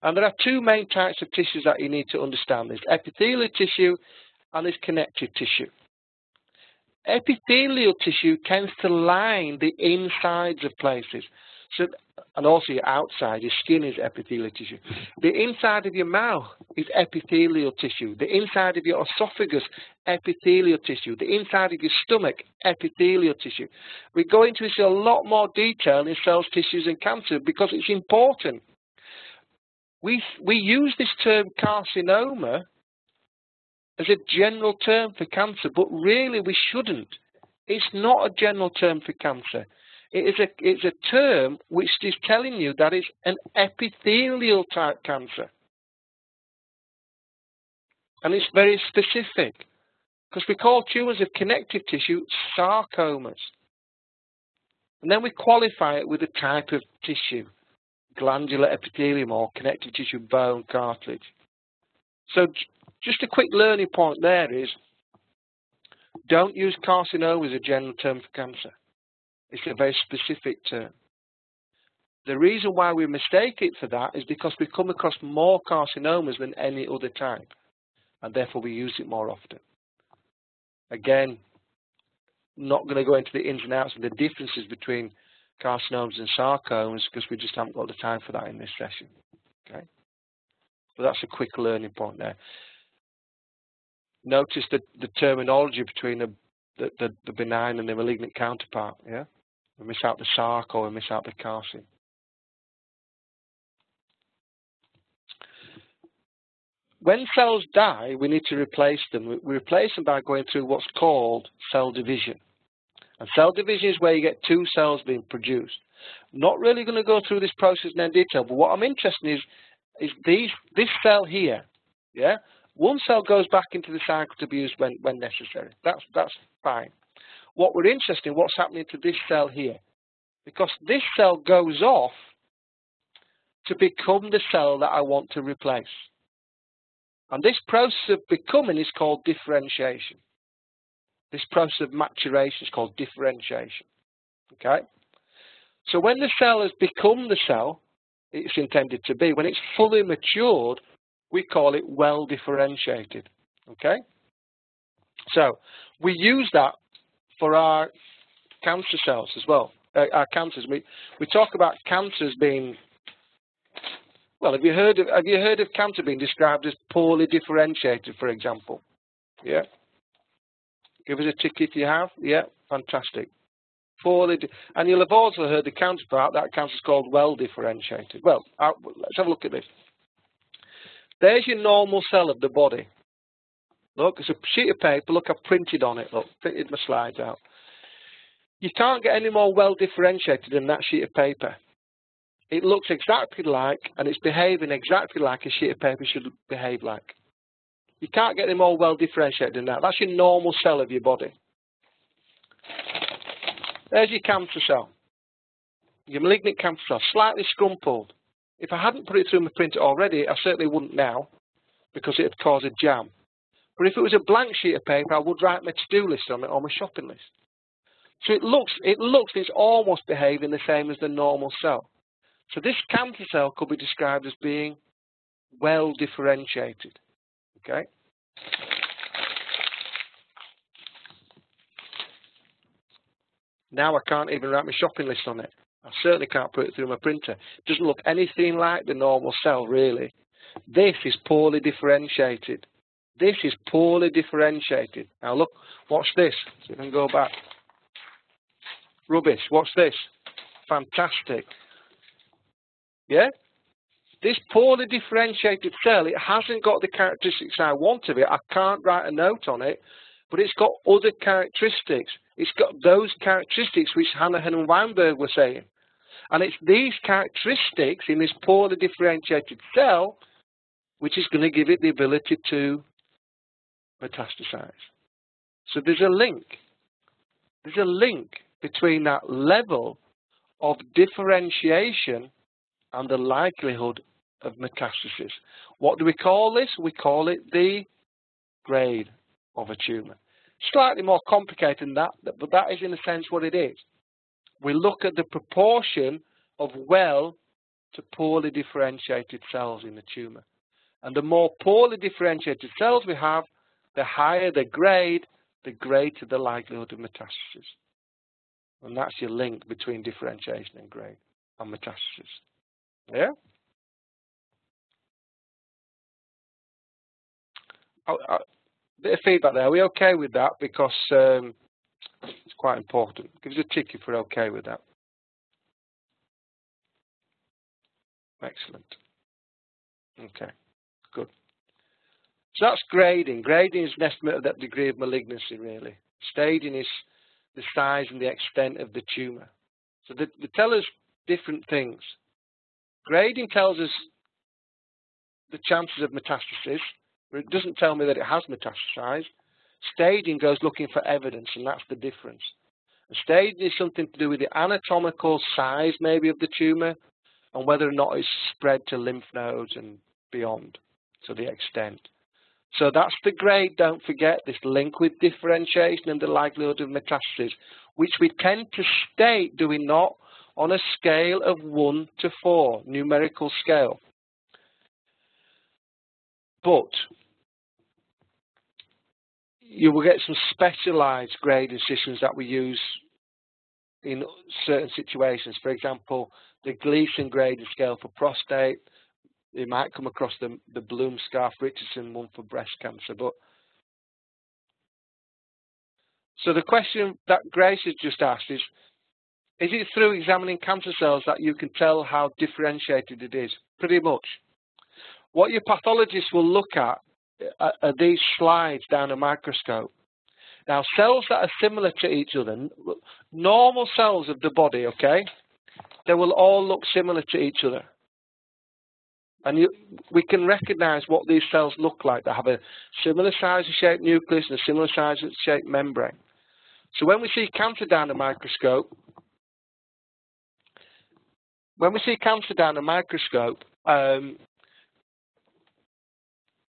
And there are two main types of tissues that you need to understand. There's epithelial tissue and there's connective tissue. Epithelial tissue tends to line the insides of places. So, and also your outside, your skin is epithelial tissue. The inside of your mouth is epithelial tissue. The inside of your esophagus, epithelial tissue. The inside of your stomach, epithelial tissue. We go into this in a lot more detail in cells, tissues, and cancer because it's important. We use this term carcinoma as a general term for cancer, but really we shouldn't. It's not a general term for cancer. It's a term which is telling you that it's an epithelial type cancer. And it's very specific because we call tumours of connective tissue sarcomas. And then we qualify it with a type of tissue, glandular epithelium or connective tissue, bone, cartilage. So just a quick learning point there is don't use carcinoma as a general term for cancer. It's a very specific term. The reason why we mistake it for that is because we come across more carcinomas than any other type, and therefore we use it more often. Again, not going to go into the ins and outs of the differences between carcinomas and sarcomas because we just haven't got the time for that in this session. Okay, so that's a quick learning point there. Notice the terminology between the benign and the malignant counterpart. Yeah. We miss out the sarc or we miss out the carcin. When cells die, we need to replace them. We replace them by going through what's called cell division. And cell division is where you get two cells being produced. I'm not really going to go through this process in any detail, but what I'm interested in is this cell here. Yeah, one cell goes back into the cycle to be used when necessary. That's fine. What we're interested in, what's happening to this cell here. Because this cell goes off to become the cell that I want to replace. And this process of becoming is called differentiation. This process of maturation is called differentiation. Okay? So when the cell has become the cell it's intended to be, when it's fully matured, we call it well differentiated. Okay? So we use that for our cancer cells as well. Our cancers. We talk about cancers being, well, have you heard of cancer being described as poorly differentiated, for example? Yeah. Give us a tick if you have. Yeah, fantastic. And you'll have also heard the counterpart. That cancer is called well differentiated. Well, let's have a look at this. There's your normal cell of the body. Look, it's a sheet of paper. Look, I've printed on it. Look, printed my slides out. You can't get any more well differentiated than that sheet of paper. It looks exactly like, and it's behaving exactly like a sheet of paper should behave like. You can't get any more well differentiated than that. That's your normal cell of your body. There's your cancer cell. Your malignant cancer cell, slightly scrumpled. If I hadn't put it through my printer already, I certainly wouldn't now, because it would cause a jam. But if it was a blank sheet of paper, I would write my to-do list on it or my shopping list. So it's almost behaving the same as the normal cell. So this cancer cell could be described as being well differentiated. Okay? Now I can't even write my shopping list on it. I certainly can't put it through my printer. It doesn't look anything like the normal cell, really. This is poorly differentiated. This is poorly differentiated. Now look, watch this. So you can go back. Rubbish. Watch this. Fantastic. Yeah? This poorly differentiated cell, it hasn't got the characteristics I want of it. I can't write a note on it, but it's got other characteristics. It's got those characteristics which Hanahan and Weinberg were saying. And it's these characteristics in this poorly differentiated cell which is going to give it the ability to metastasize. So there's a link. There's a link between that level of differentiation and the likelihood of metastasis. What do we call this? We call it the grade of a tumour. Slightly more complicated than that, but that is in a sense what it is. We look at the proportion of well to poorly differentiated cells in the tumour. And the more poorly differentiated cells we have, the higher the grade, the greater the likelihood of metastasis. And that's your link between differentiation and grade and metastasis. Yeah? Bit of feedback there. Are we okay with that? Because it's quite important. Give us a tick if we're okay with that. Excellent. Okay, good. So that's grading. Grading is an estimate of that degree of malignancy, really. Staging is the size and the extent of the tumour. So they tell us different things. Grading tells us the chances of metastasis, but it doesn't tell me that it has metastasized. Staging goes looking for evidence, and that's the difference. And staging is something to do with the anatomical size, maybe, of the tumour, and whether or not it's spread to lymph nodes and beyond, to the extent. So that's the grade, don't forget, this link with differentiation and the likelihood of metastasis, which we tend to state, do we not, on a scale of 1 to 4, numerical scale. But you will get some specialized grading systems that we use in certain situations. For example, the Gleason grading scale for prostate. You might come across the Bloom-Scarf-Richardson one for breast cancer. But so the question that Grace has just asked is it through examining cancer cells that you can tell how differentiated it is? Pretty much. What your pathologist will look at are these slides down a microscope. Now, cells that are similar to each other, normal cells of the body, okay, they will all look similar to each other. And we can recognize what these cells look like. They have a similar size and shaped nucleus and a similar size and shaped membrane. So when we see cancer down a microscope,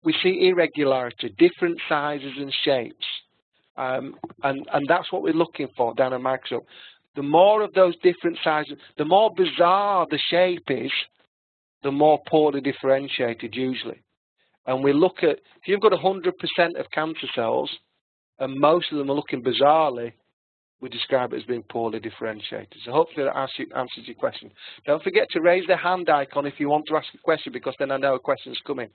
we see irregularity, different sizes and shapes. And that's what we're looking for down a microscope. The more of those different sizes, the more bizarre the shape is, the more poorly differentiated usually. And we look at, if you've got 100% of cancer cells, and most of them are looking bizarrely, we describe it as being poorly differentiated. So hopefully that answers your question. Don't forget to raise the hand icon if you want to ask a question, because then I know a question's coming.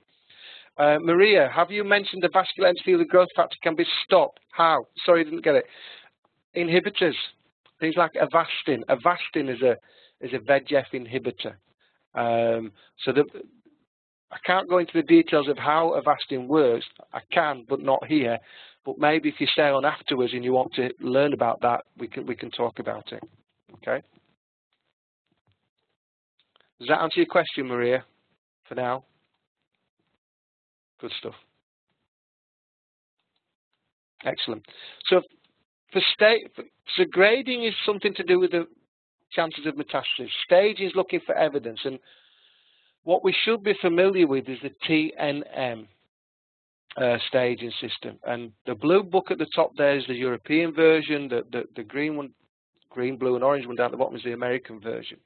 Maria, have you mentioned the vascular endothelial growth factor can be stopped? How? Sorry, I didn't get it. Inhibitors, things like Avastin. Avastin is a VEGF inhibitor. So I can't go into the details of how Avastin works. I can, but not here. But maybe if you stay on afterwards and you want to learn about that, we can talk about it. Okay. Does that answer your question, Maria? For now. Good stuff. Excellent. So so grading is something to do with the chances of metastasis. Staging is looking for evidence, and what we should be familiar with is the TNM staging system. And the blue book at the top there is the European version. The green one, green, blue, and orange one down at the bottom is the American version.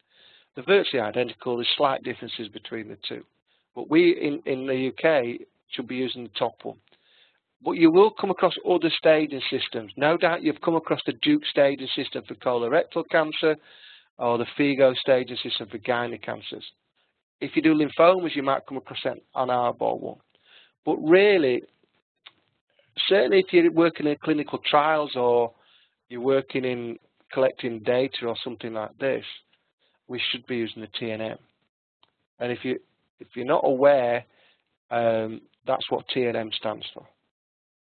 They're virtually identical. There's slight differences between the two. But we in the UK should be using the top one. But you will come across other staging systems. No doubt you've come across the Duke staging system for colorectal cancer, or the FIGO staging system for gynae cancers. If you do lymphomas, you might come across an Ann Arbor one. But really, certainly if you're working in clinical trials or you're working in collecting data or something like this, we should be using the TNM. And if you're not aware, that's what TNM stands for.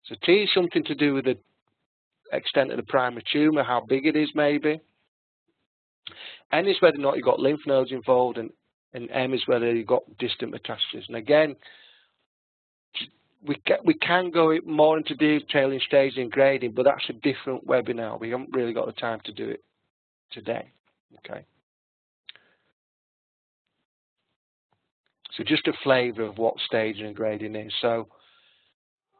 So T is something to do with the extent of the primary tumour, how big it is maybe. N is whether or not you've got lymph nodes involved, and M is whether you've got distant metastases. And again, we can go more into detail in staging and grading, but that's a different webinar. We haven't really got the time to do it today. Okay. So just a flavour of what staging and grading is. So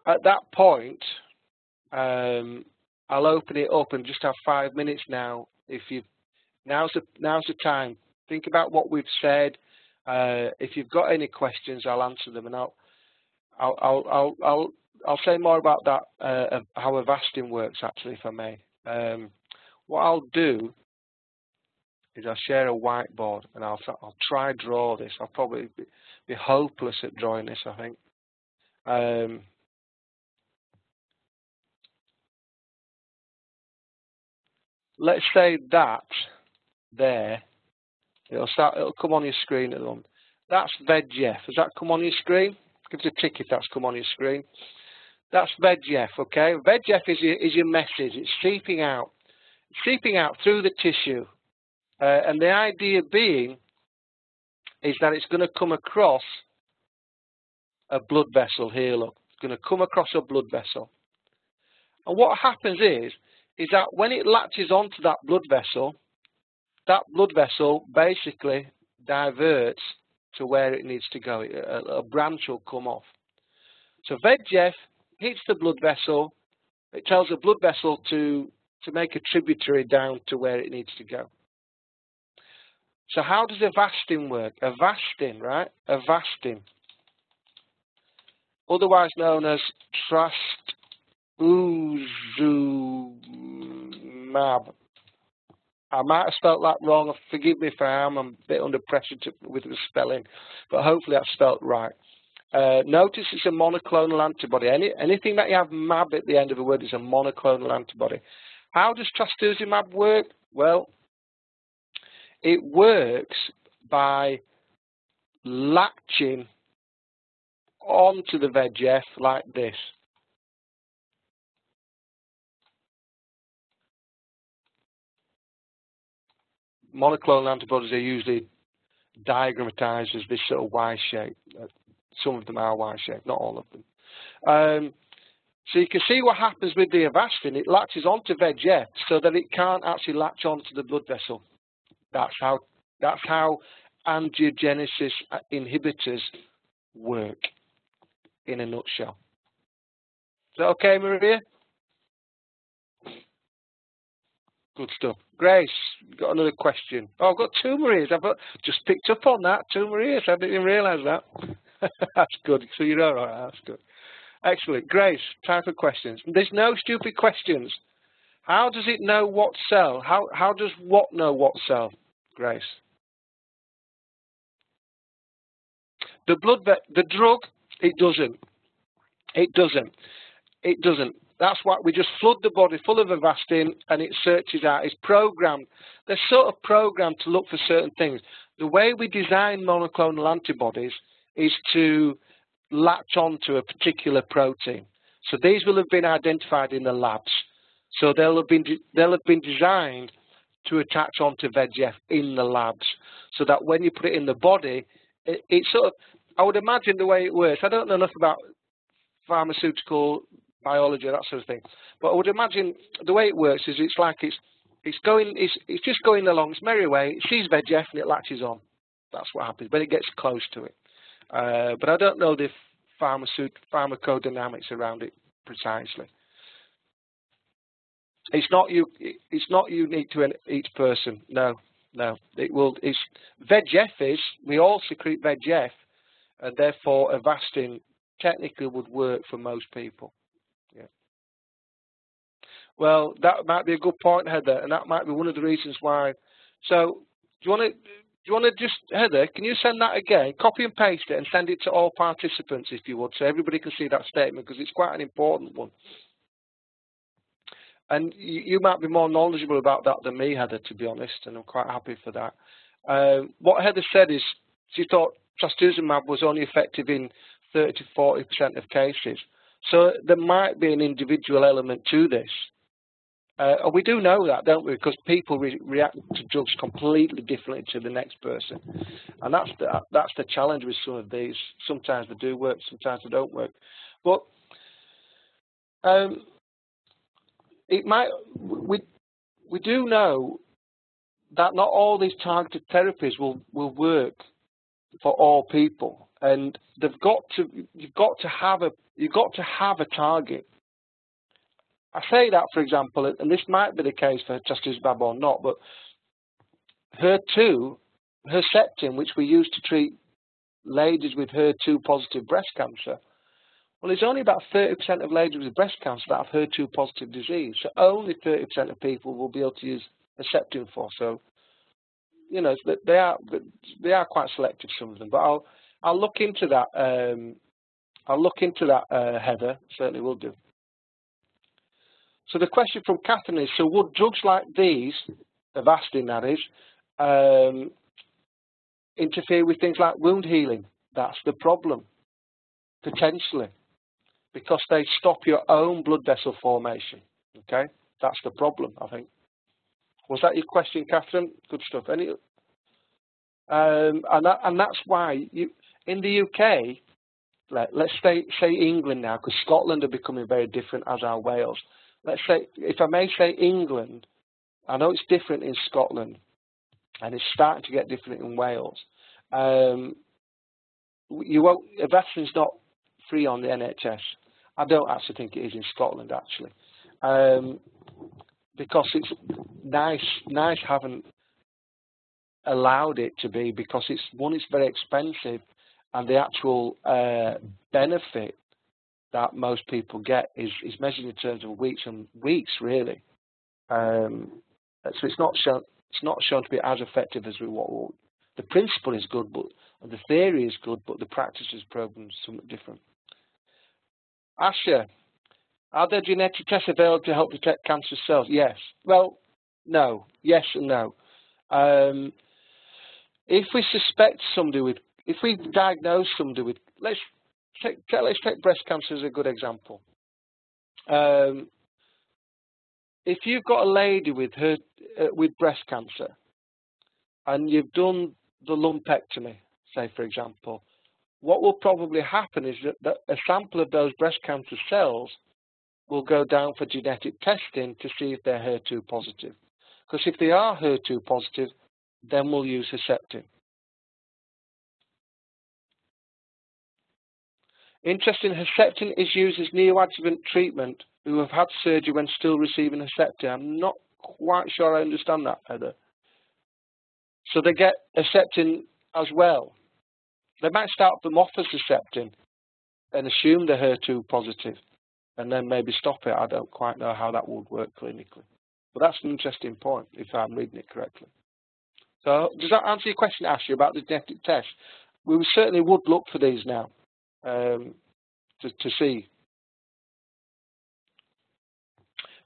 at that point, I'll open it up and just have 5 minutes now. Now's the time. Think about what we've said. If you've got any questions, I'll answer them, and I'll say more about that, how Avastin works actually, if I may. What I'll do is I'll share a whiteboard, and I'll try draw this. I'll probably be hopeless at drawing this, I think. Let's say that there. It'll come on your screen at the moment. That's VEGF. Has that come on your screen? Give us a tick if that's come on your screen. That's VEGF, okay? VEGF is your message. It's seeping out through the tissue. And the idea being is that it's going to come across a blood vessel here, look. It's going to come across a blood vessel. And what happens is that when it latches onto that blood vessel basically diverts to where it needs to go. A branch will come off. So VEGF hits the blood vessel. It tells the blood vessel to make a tributary down to where it needs to go. So how does Avastin work? Avastin, right? Avastin, otherwise known as trastuzumab. I might have spelt that wrong. Forgive me if I am. I'm a bit under pressure with the spelling, but hopefully that's spelt right. Notice it's a monoclonal antibody. Anything that you have mab at the end of a word is a monoclonal antibody. How does trastuzumab work? Well, it works by latching onto the VEGF like this. Monoclonal antibodies are usually diagrammatized as this sort of Y shape. Some of them are Y shaped, not all of them. So you can see what happens with the Avastin. It latches onto VEGF so that it can't actually latch onto the blood vessel. That's how angiogenesis inhibitors work in a nutshell. Is that okay, Maria? Good stuff. Grace, you got another question? Oh, I've got two Marias. Just picked up on that. Two Marias. I didn't even realise that. That's good. So you're all right. That's good. Excellent. Grace, time for questions. There's no stupid questions. How does it know what cell? How does what know what cell? Grace. The drug, it doesn't. It doesn't. It doesn't. That's why we just flood the body full of Avastin and it searches out. It's programmed. They're sort of programmed to look for certain things. The way we design monoclonal antibodies is to latch on to a particular protein. So these will have been identified in the labs. So they'll have been designed to attach onto VEGF in the labs, so that when you put it in the body, it sort of, I would imagine the way it works. I don't know enough about pharmaceutical biology, that sort of thing, but I would imagine the way it works is it's like it's just going along its merry way. It sees VEGF and it latches on. That's what happens when it gets close to it. But I don't know the pharmacodynamics around it precisely. It's not unique to each person. No. It will. It's VEGF is. We all secrete VEGF, and therefore Avastin technically would work for most people. Yeah. Well, that might be a good point, Heather, and that might be one of the reasons why. So, do you want to just, Heather, can you send that again? Copy and paste it and send it to all participants if you would, so everybody can see that statement, because it's quite an important one. And you might be more knowledgeable about that than me, Heather, to be honest, and I'm quite happy for that. What Heather said is she thought trastuzumab was only effective in 30 to 40% of cases. So there might be an individual element to this. And we do know that, don't we? Because people react to drugs completely differently to the next person. And that's the challenge with some of these. Sometimes they do work, sometimes they don't work. But we do know that not all these targeted therapies will work for all people, and you've got to have a target. I say that, for example, and this might be the case for trastuzumab or not, but HER2, Herceptin, which we use to treat ladies with HER2 positive breast cancer, well, there's only about 30% of ladies with breast cancer that have HER2 positive disease. So only 30% of people will be able to use Herceptin for. So, you know, they are quite selective, some of them. But I'll look into that. I'll look into that, Heather. Certainly will do. So the question from Catherine is: so would drugs like these, Avastin that is, interfere with things like wound healing? That's the problem, potentially, because they stop your own blood vessel formation. Okay, that's the problem, I think. Was that your question, Catherine? Good stuff. Any? And that's why in the UK, let's say England now, because Scotland are becoming very different, as are Wales. Let's say, if I may say, England. I know it's different in Scotland, and it's starting to get different in Wales. Avastin's not free on the NHS. I don't actually think it is in Scotland, actually, because it's NICE haven't allowed it to be, because it's very expensive, and the actual benefit that most people get is measured in terms of weeks and weeks, really. So it's not shown to be as effective as we want. The principle is good, but the theory is good, but the practice is proven somewhat different. Asha, are there genetic tests available to help detect cancer cells? Yes. Well, no. Yes and no. If we suspect somebody with, if we diagnose somebody with, let's take breast cancer as a good example. If you've got a lady with breast cancer, and you've done the lumpectomy, say for example, what will probably happen is that a sample of those breast cancer cells will go down for genetic testing to see if they're HER2 positive. Because if they are HER2 positive, then we'll use Herceptin. Interesting, Herceptin is used as neoadjuvant treatment who have had surgery when still receiving Herceptin. quite sure I understand that, Heather. So they get Herceptin as well. They might start them off as Herceptin and assume they're HER2 positive, and then maybe stop it. I don't quite know how that would work clinically. But that's an interesting point, if I'm reading it correctly. So does that answer your question, Ashley, about the genetic test? We certainly would look for these now to see.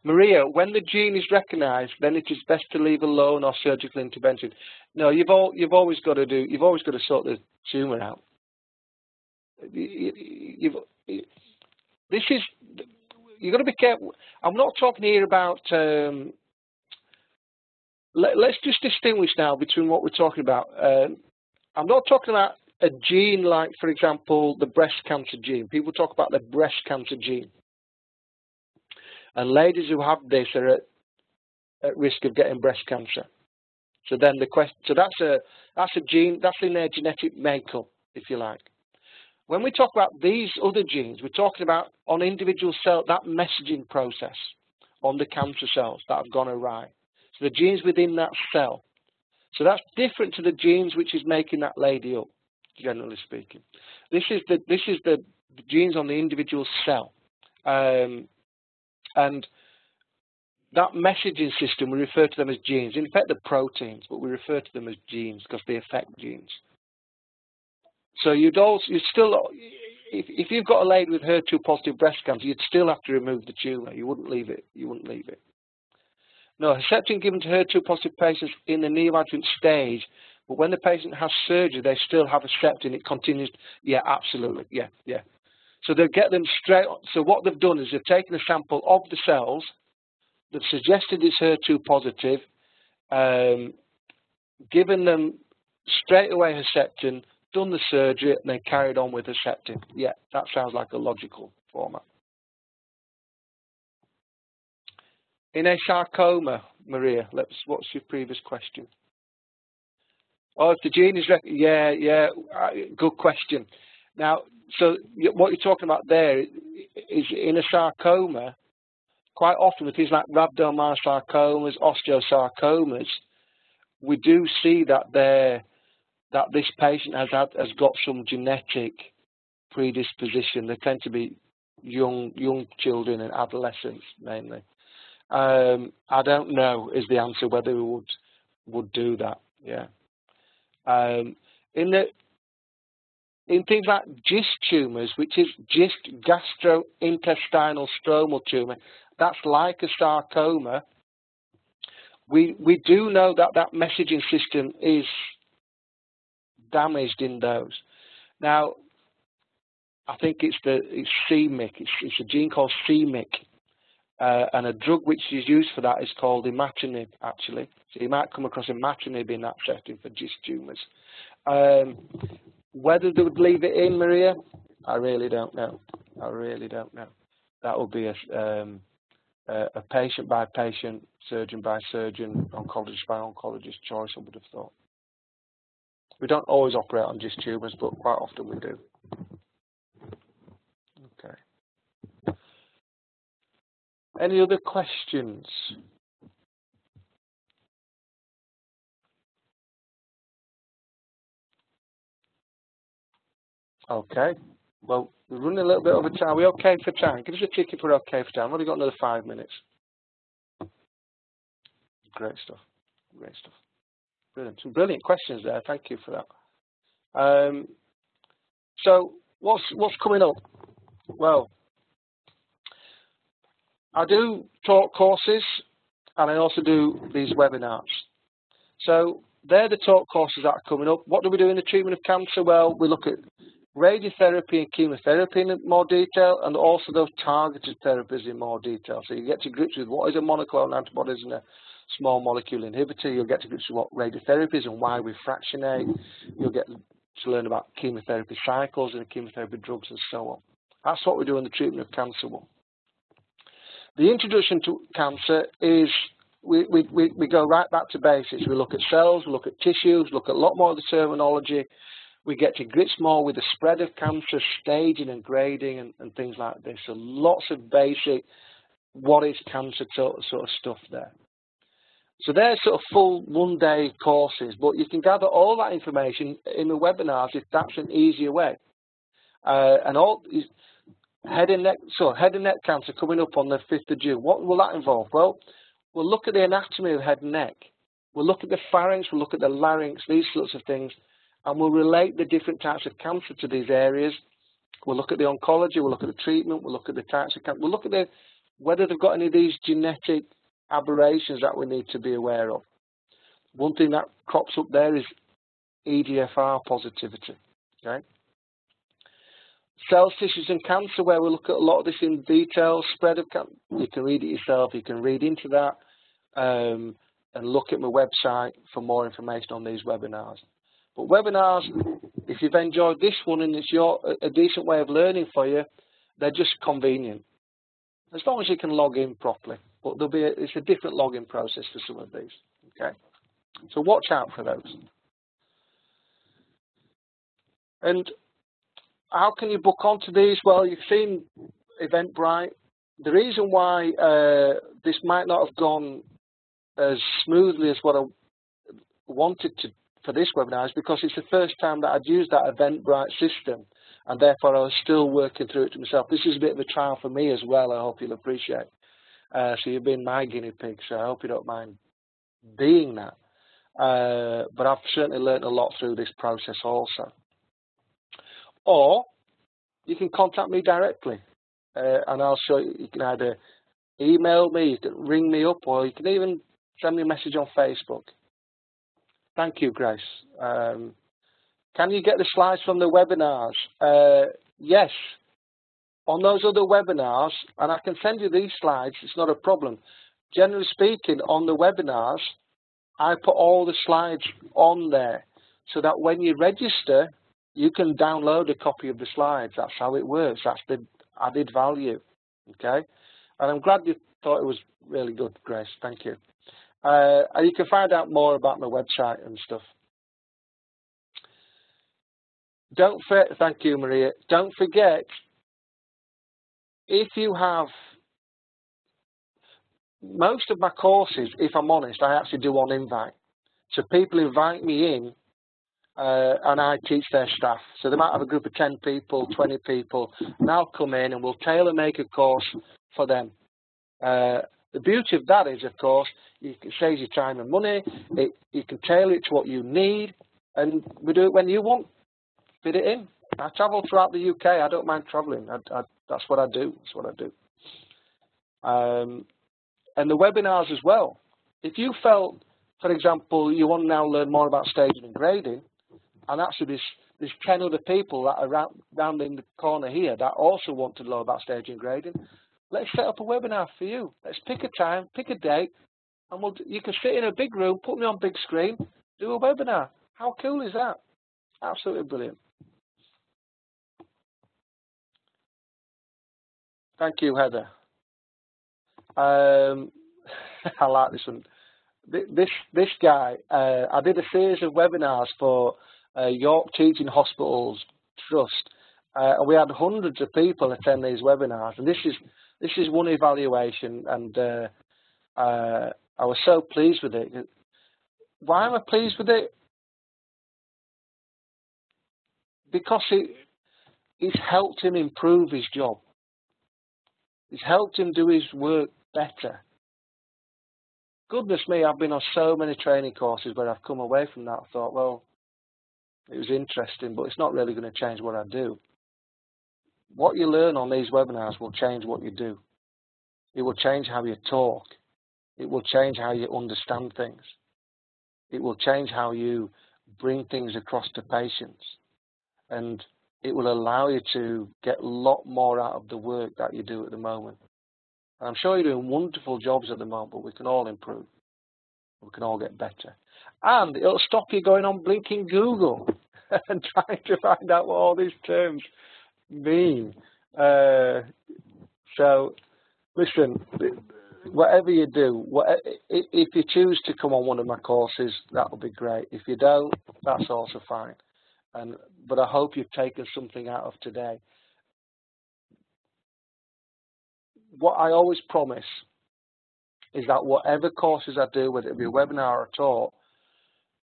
Maria, when the gene is recognised, then it is best to leave alone or surgical intervention. No, you've always got to sort the tumour out. You've got to be careful. I'm not talking here about. Let's just distinguish now between what we're talking about. I'm not talking about a gene like, for example, the breast cancer gene. People talk about the breast cancer gene. And ladies who have this are at risk of getting breast cancer. So then the question, so that's a gene, that's in their genetic makeup, if you like. When we talk about these other genes, we're talking about on individual cell, that messaging process on the cancer cells that have gone awry. So the genes within that cell. So that's different to the genes which is making that lady up, generally speaking. This is the genes on the individual cell. And that messaging system, we refer to them as genes. In fact, they're proteins, but we refer to them as genes because they affect genes. So you still, if you've got a lady with HER2 positive breast cancer, you'd still have to remove the tumour. You wouldn't leave it. You wouldn't leave it. No, Herceptin given to HER2 positive patients in the neoadjuvant stage, but when the patient has surgery, they still have Herceptin. It continues. Yeah, absolutely. Yeah. So they'll get them straight on. So what they've done is they've taken a sample of the cells, they've suggested it's HER2 positive, given them straight away Herceptin, done the surgery, and then carried on with Herceptin. Yeah, that sounds like a logical format. In a sarcoma, Maria, what's your previous question? Oh, if the gene is, yeah, good question. Now, so what you're talking about there is in a sarcoma, quite often with things like rhabdomyosarcomas, osteosarcomas, we do see that this patient has got some genetic predisposition. They tend to be young children and adolescents mainly. I don't know is the answer whether we would do that. Yeah. In things like GIST tumours, which is GIST gastrointestinal stromal tumour, that's like a sarcoma. We do know that messaging system is damaged in those. Now, I think it's c-MYC. It's a gene called c-MYC. And a drug which is used for that is called imatinib, actually. So you might come across imatinib in that setting for GIST tumours. Whether they would leave it in, Maria, I really don't know. That would be a patient by patient, surgeon by surgeon, oncologist by oncologist choice, I would have thought. We don't always operate on GIST tumours, but quite often we do. Okay. Any other questions? Okay. Well, we're running a little bit over time. Are we okay for time? Give us a tick if we're okay for time. We've only got another 5 minutes. Great stuff. Brilliant. Some brilliant questions there. Thank you for that. So what's coming up? Well, I do talk courses and I also do these webinars. So they're the talk courses that are coming up. What do we do in the treatment of cancer? Well, we look at radiotherapy and chemotherapy in more detail, and also those targeted therapies in more detail. So you get to grips with what is a monoclonal antibodies and a small molecule inhibitor. You'll get to grips with what radiotherapy is and why we fractionate. You'll get to learn about chemotherapy cycles and chemotherapy drugs and so on. That's what we do in the treatment of cancer one. The introduction to cancer is we go right back to basics. We look at cells, we look at tissues, look at a lot more of the terminology. We get to grips more with the spread of cancer, staging and grading and things like this. So lots of basic, what is cancer sort of stuff there. So they're sort of full one-day courses, but you can gather all that information in the webinars if that's an easier way. And all head and neck cancer coming up on the 5th of June. What will that involve? Well, we'll look at the anatomy of head and neck. We'll look at the pharynx, we'll look at the larynx, these sorts of things, and we'll relate the different types of cancer to these areas. We'll look at the oncology, we'll look at the treatment, we'll look at the types of cancer, we'll look at whether they've got any of these genetic aberrations that we need to be aware of. One thing that crops up there is EGFR positivity. Okay. Cells, tissues and cancer, where we'll look at a lot of this in detail, spread of cancer. You can read it yourself, you can read into that, and look at my website for more information on these webinars. But webinars, if you've enjoyed this one and it's a decent way of learning for you, they're just convenient. As long as you can log in properly. But it's a different login process for some of these. Okay, so watch out for those. And how can you book onto these? Well, you've seen Eventbrite. The reason why this might not have gone as smoothly as what I wanted to for this webinar is because it's the first time that I'd used that Eventbrite system, and therefore I was still working through it to myself. This is a bit of a trial for me as well, I hope you'll appreciate. So you've been my guinea pig, so I hope you don't mind being that. But I've certainly learned a lot through this process also. Or you can contact me directly, and I'll show you. You can either email me, you can ring me up, or you can even send me a message on Facebook. Thank you, Grace. Can you get the slides from the webinars? Yes. On those other webinars, and I can send you these slides, it's not a problem. Generally speaking, on the webinars, I put all the slides on there so that when you register, you can download a copy of the slides. That's how it works. That's the added value. Okay? And I'm glad you thought it was really good, Grace. Thank you. And you can find out more about my website and stuff. Thank you, Maria. Don't forget, if you have most of my courses, if I'm honest, I actually do on invite. So people invite me in and I teach their staff. So they might have a group of 10 people, 20 people, and I'll come in and we'll tailor make a course for them. The beauty of that is, of course, you can save your time and money, you can tailor it to what you need, and we do it when you want. Fit it in. I travel throughout the UK. I don't mind traveling. That's what I do. That's what I do. And the webinars as well. If you felt, for example, you want to now learn more about staging and grading, and actually there's 10 other people that are round in the corner here that also want to learn about staging and grading, let's set up a webinar for you. Let's pick a time, pick a date, and you can sit in a big room, put me on big screen, do a webinar. How cool is that? Absolutely brilliant. Thank you, Heather. I like this one. This guy, I did a series of webinars for York Teaching Hospitals Trust, and we had hundreds of people attend these webinars. And this is one evaluation, and I was so pleased with it. Why am I pleased with it? Because it's helped him improve his job. It's helped him do his work better. Goodness me, I've been on so many training courses where I've come away from that and thought, well, it was interesting, but it's not really going to change what I do. What you learn on these webinars will change what you do. It will change how you talk. It will change how you understand things. It will change how you bring things across to patients. And it will allow you to get a lot more out of the work that you do at the moment. And I'm sure you're doing wonderful jobs at the moment, but we can all improve. We can all get better. And it'll stop you going on blinking Google and trying to find out what all these terms mean. So, listen, whatever you do, if you choose to come on one of my courses, that will be great. If you don't, that's also fine. But I hope you've taken something out of today. What I always promise is that whatever courses I do, whether it be a webinar or a talk,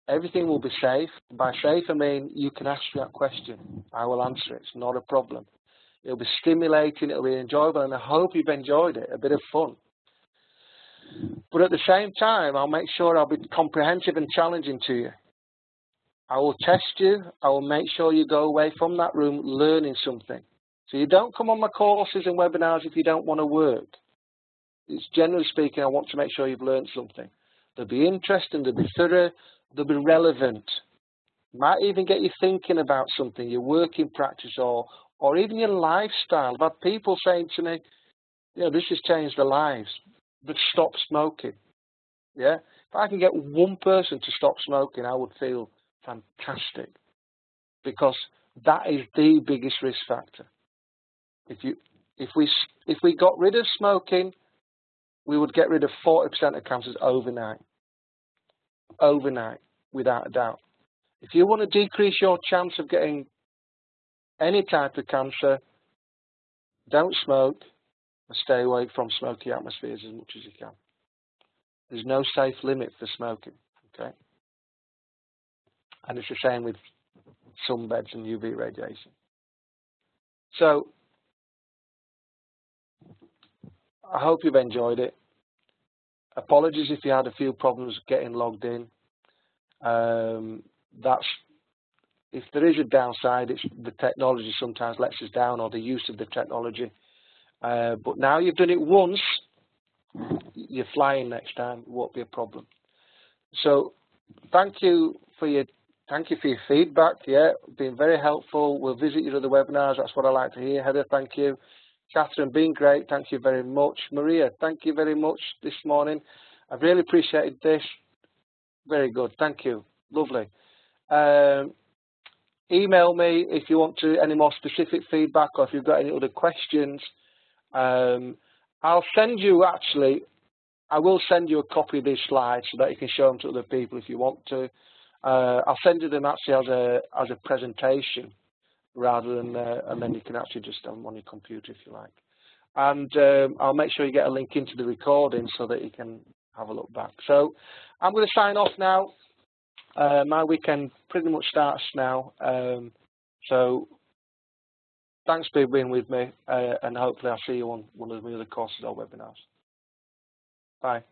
everything will be safe. By safe, I mean you can ask me that question. I will answer it. It's not a problem. It'll be stimulating, it'll be enjoyable, and I hope you've enjoyed it, a bit of fun. But at the same time, I'll make sure I'll be comprehensive and challenging to you. I will test you. I will make sure you go away from that room learning something. So you don't come on my courses and webinars if you don't want to work. It's generally speaking, I want to make sure you've learned something. They'll be interesting, they'll be thorough, they'll be relevant. Might even get you thinking about something, your working practice or even your lifestyle. I've had people saying to me, you know, this has changed their lives. They've stopped smoking. Yeah? If I can get one person to stop smoking, I would feel fantastic. Because that is the biggest risk factor. If we got rid of smoking, we would get rid of 40% of cancers overnight. Overnight, without a doubt. If you want to decrease your chance of getting any type of cancer, don't smoke and stay away from smoky atmospheres as much as you can. There's no safe limit for smoking, okay? And it's the same with sunbeds and UV radiation. So, I hope you've enjoyed it. Apologies if you had a few problems getting logged in. If there is a downside, it's the technology sometimes lets us down, or the use of the technology. But now you've done it once, you're flying next time. It won't be a problem. So, thank you for your feedback. Yeah, been very helpful. We'll visit your other webinars. That's what I like to hear. Heather, thank you. Catherine, been great. Thank you very much. Maria, thank you very much this morning. I've really appreciated this. Very good. Thank you. Lovely. Email me if you want any more specific feedback, or if you've got any other questions. I'll send you, actually, I will send you a copy of these slides so that you can show them to other people if you want to. I'll send you them actually as a presentation rather than, and then you can actually just have them on your computer if you like. And I'll make sure you get a link into the recording so that you can have a look back. So I'm going to sign off now. My weekend pretty much starts now. So thanks for being with me, and hopefully I'll see you on one of the other courses or webinars. Bye.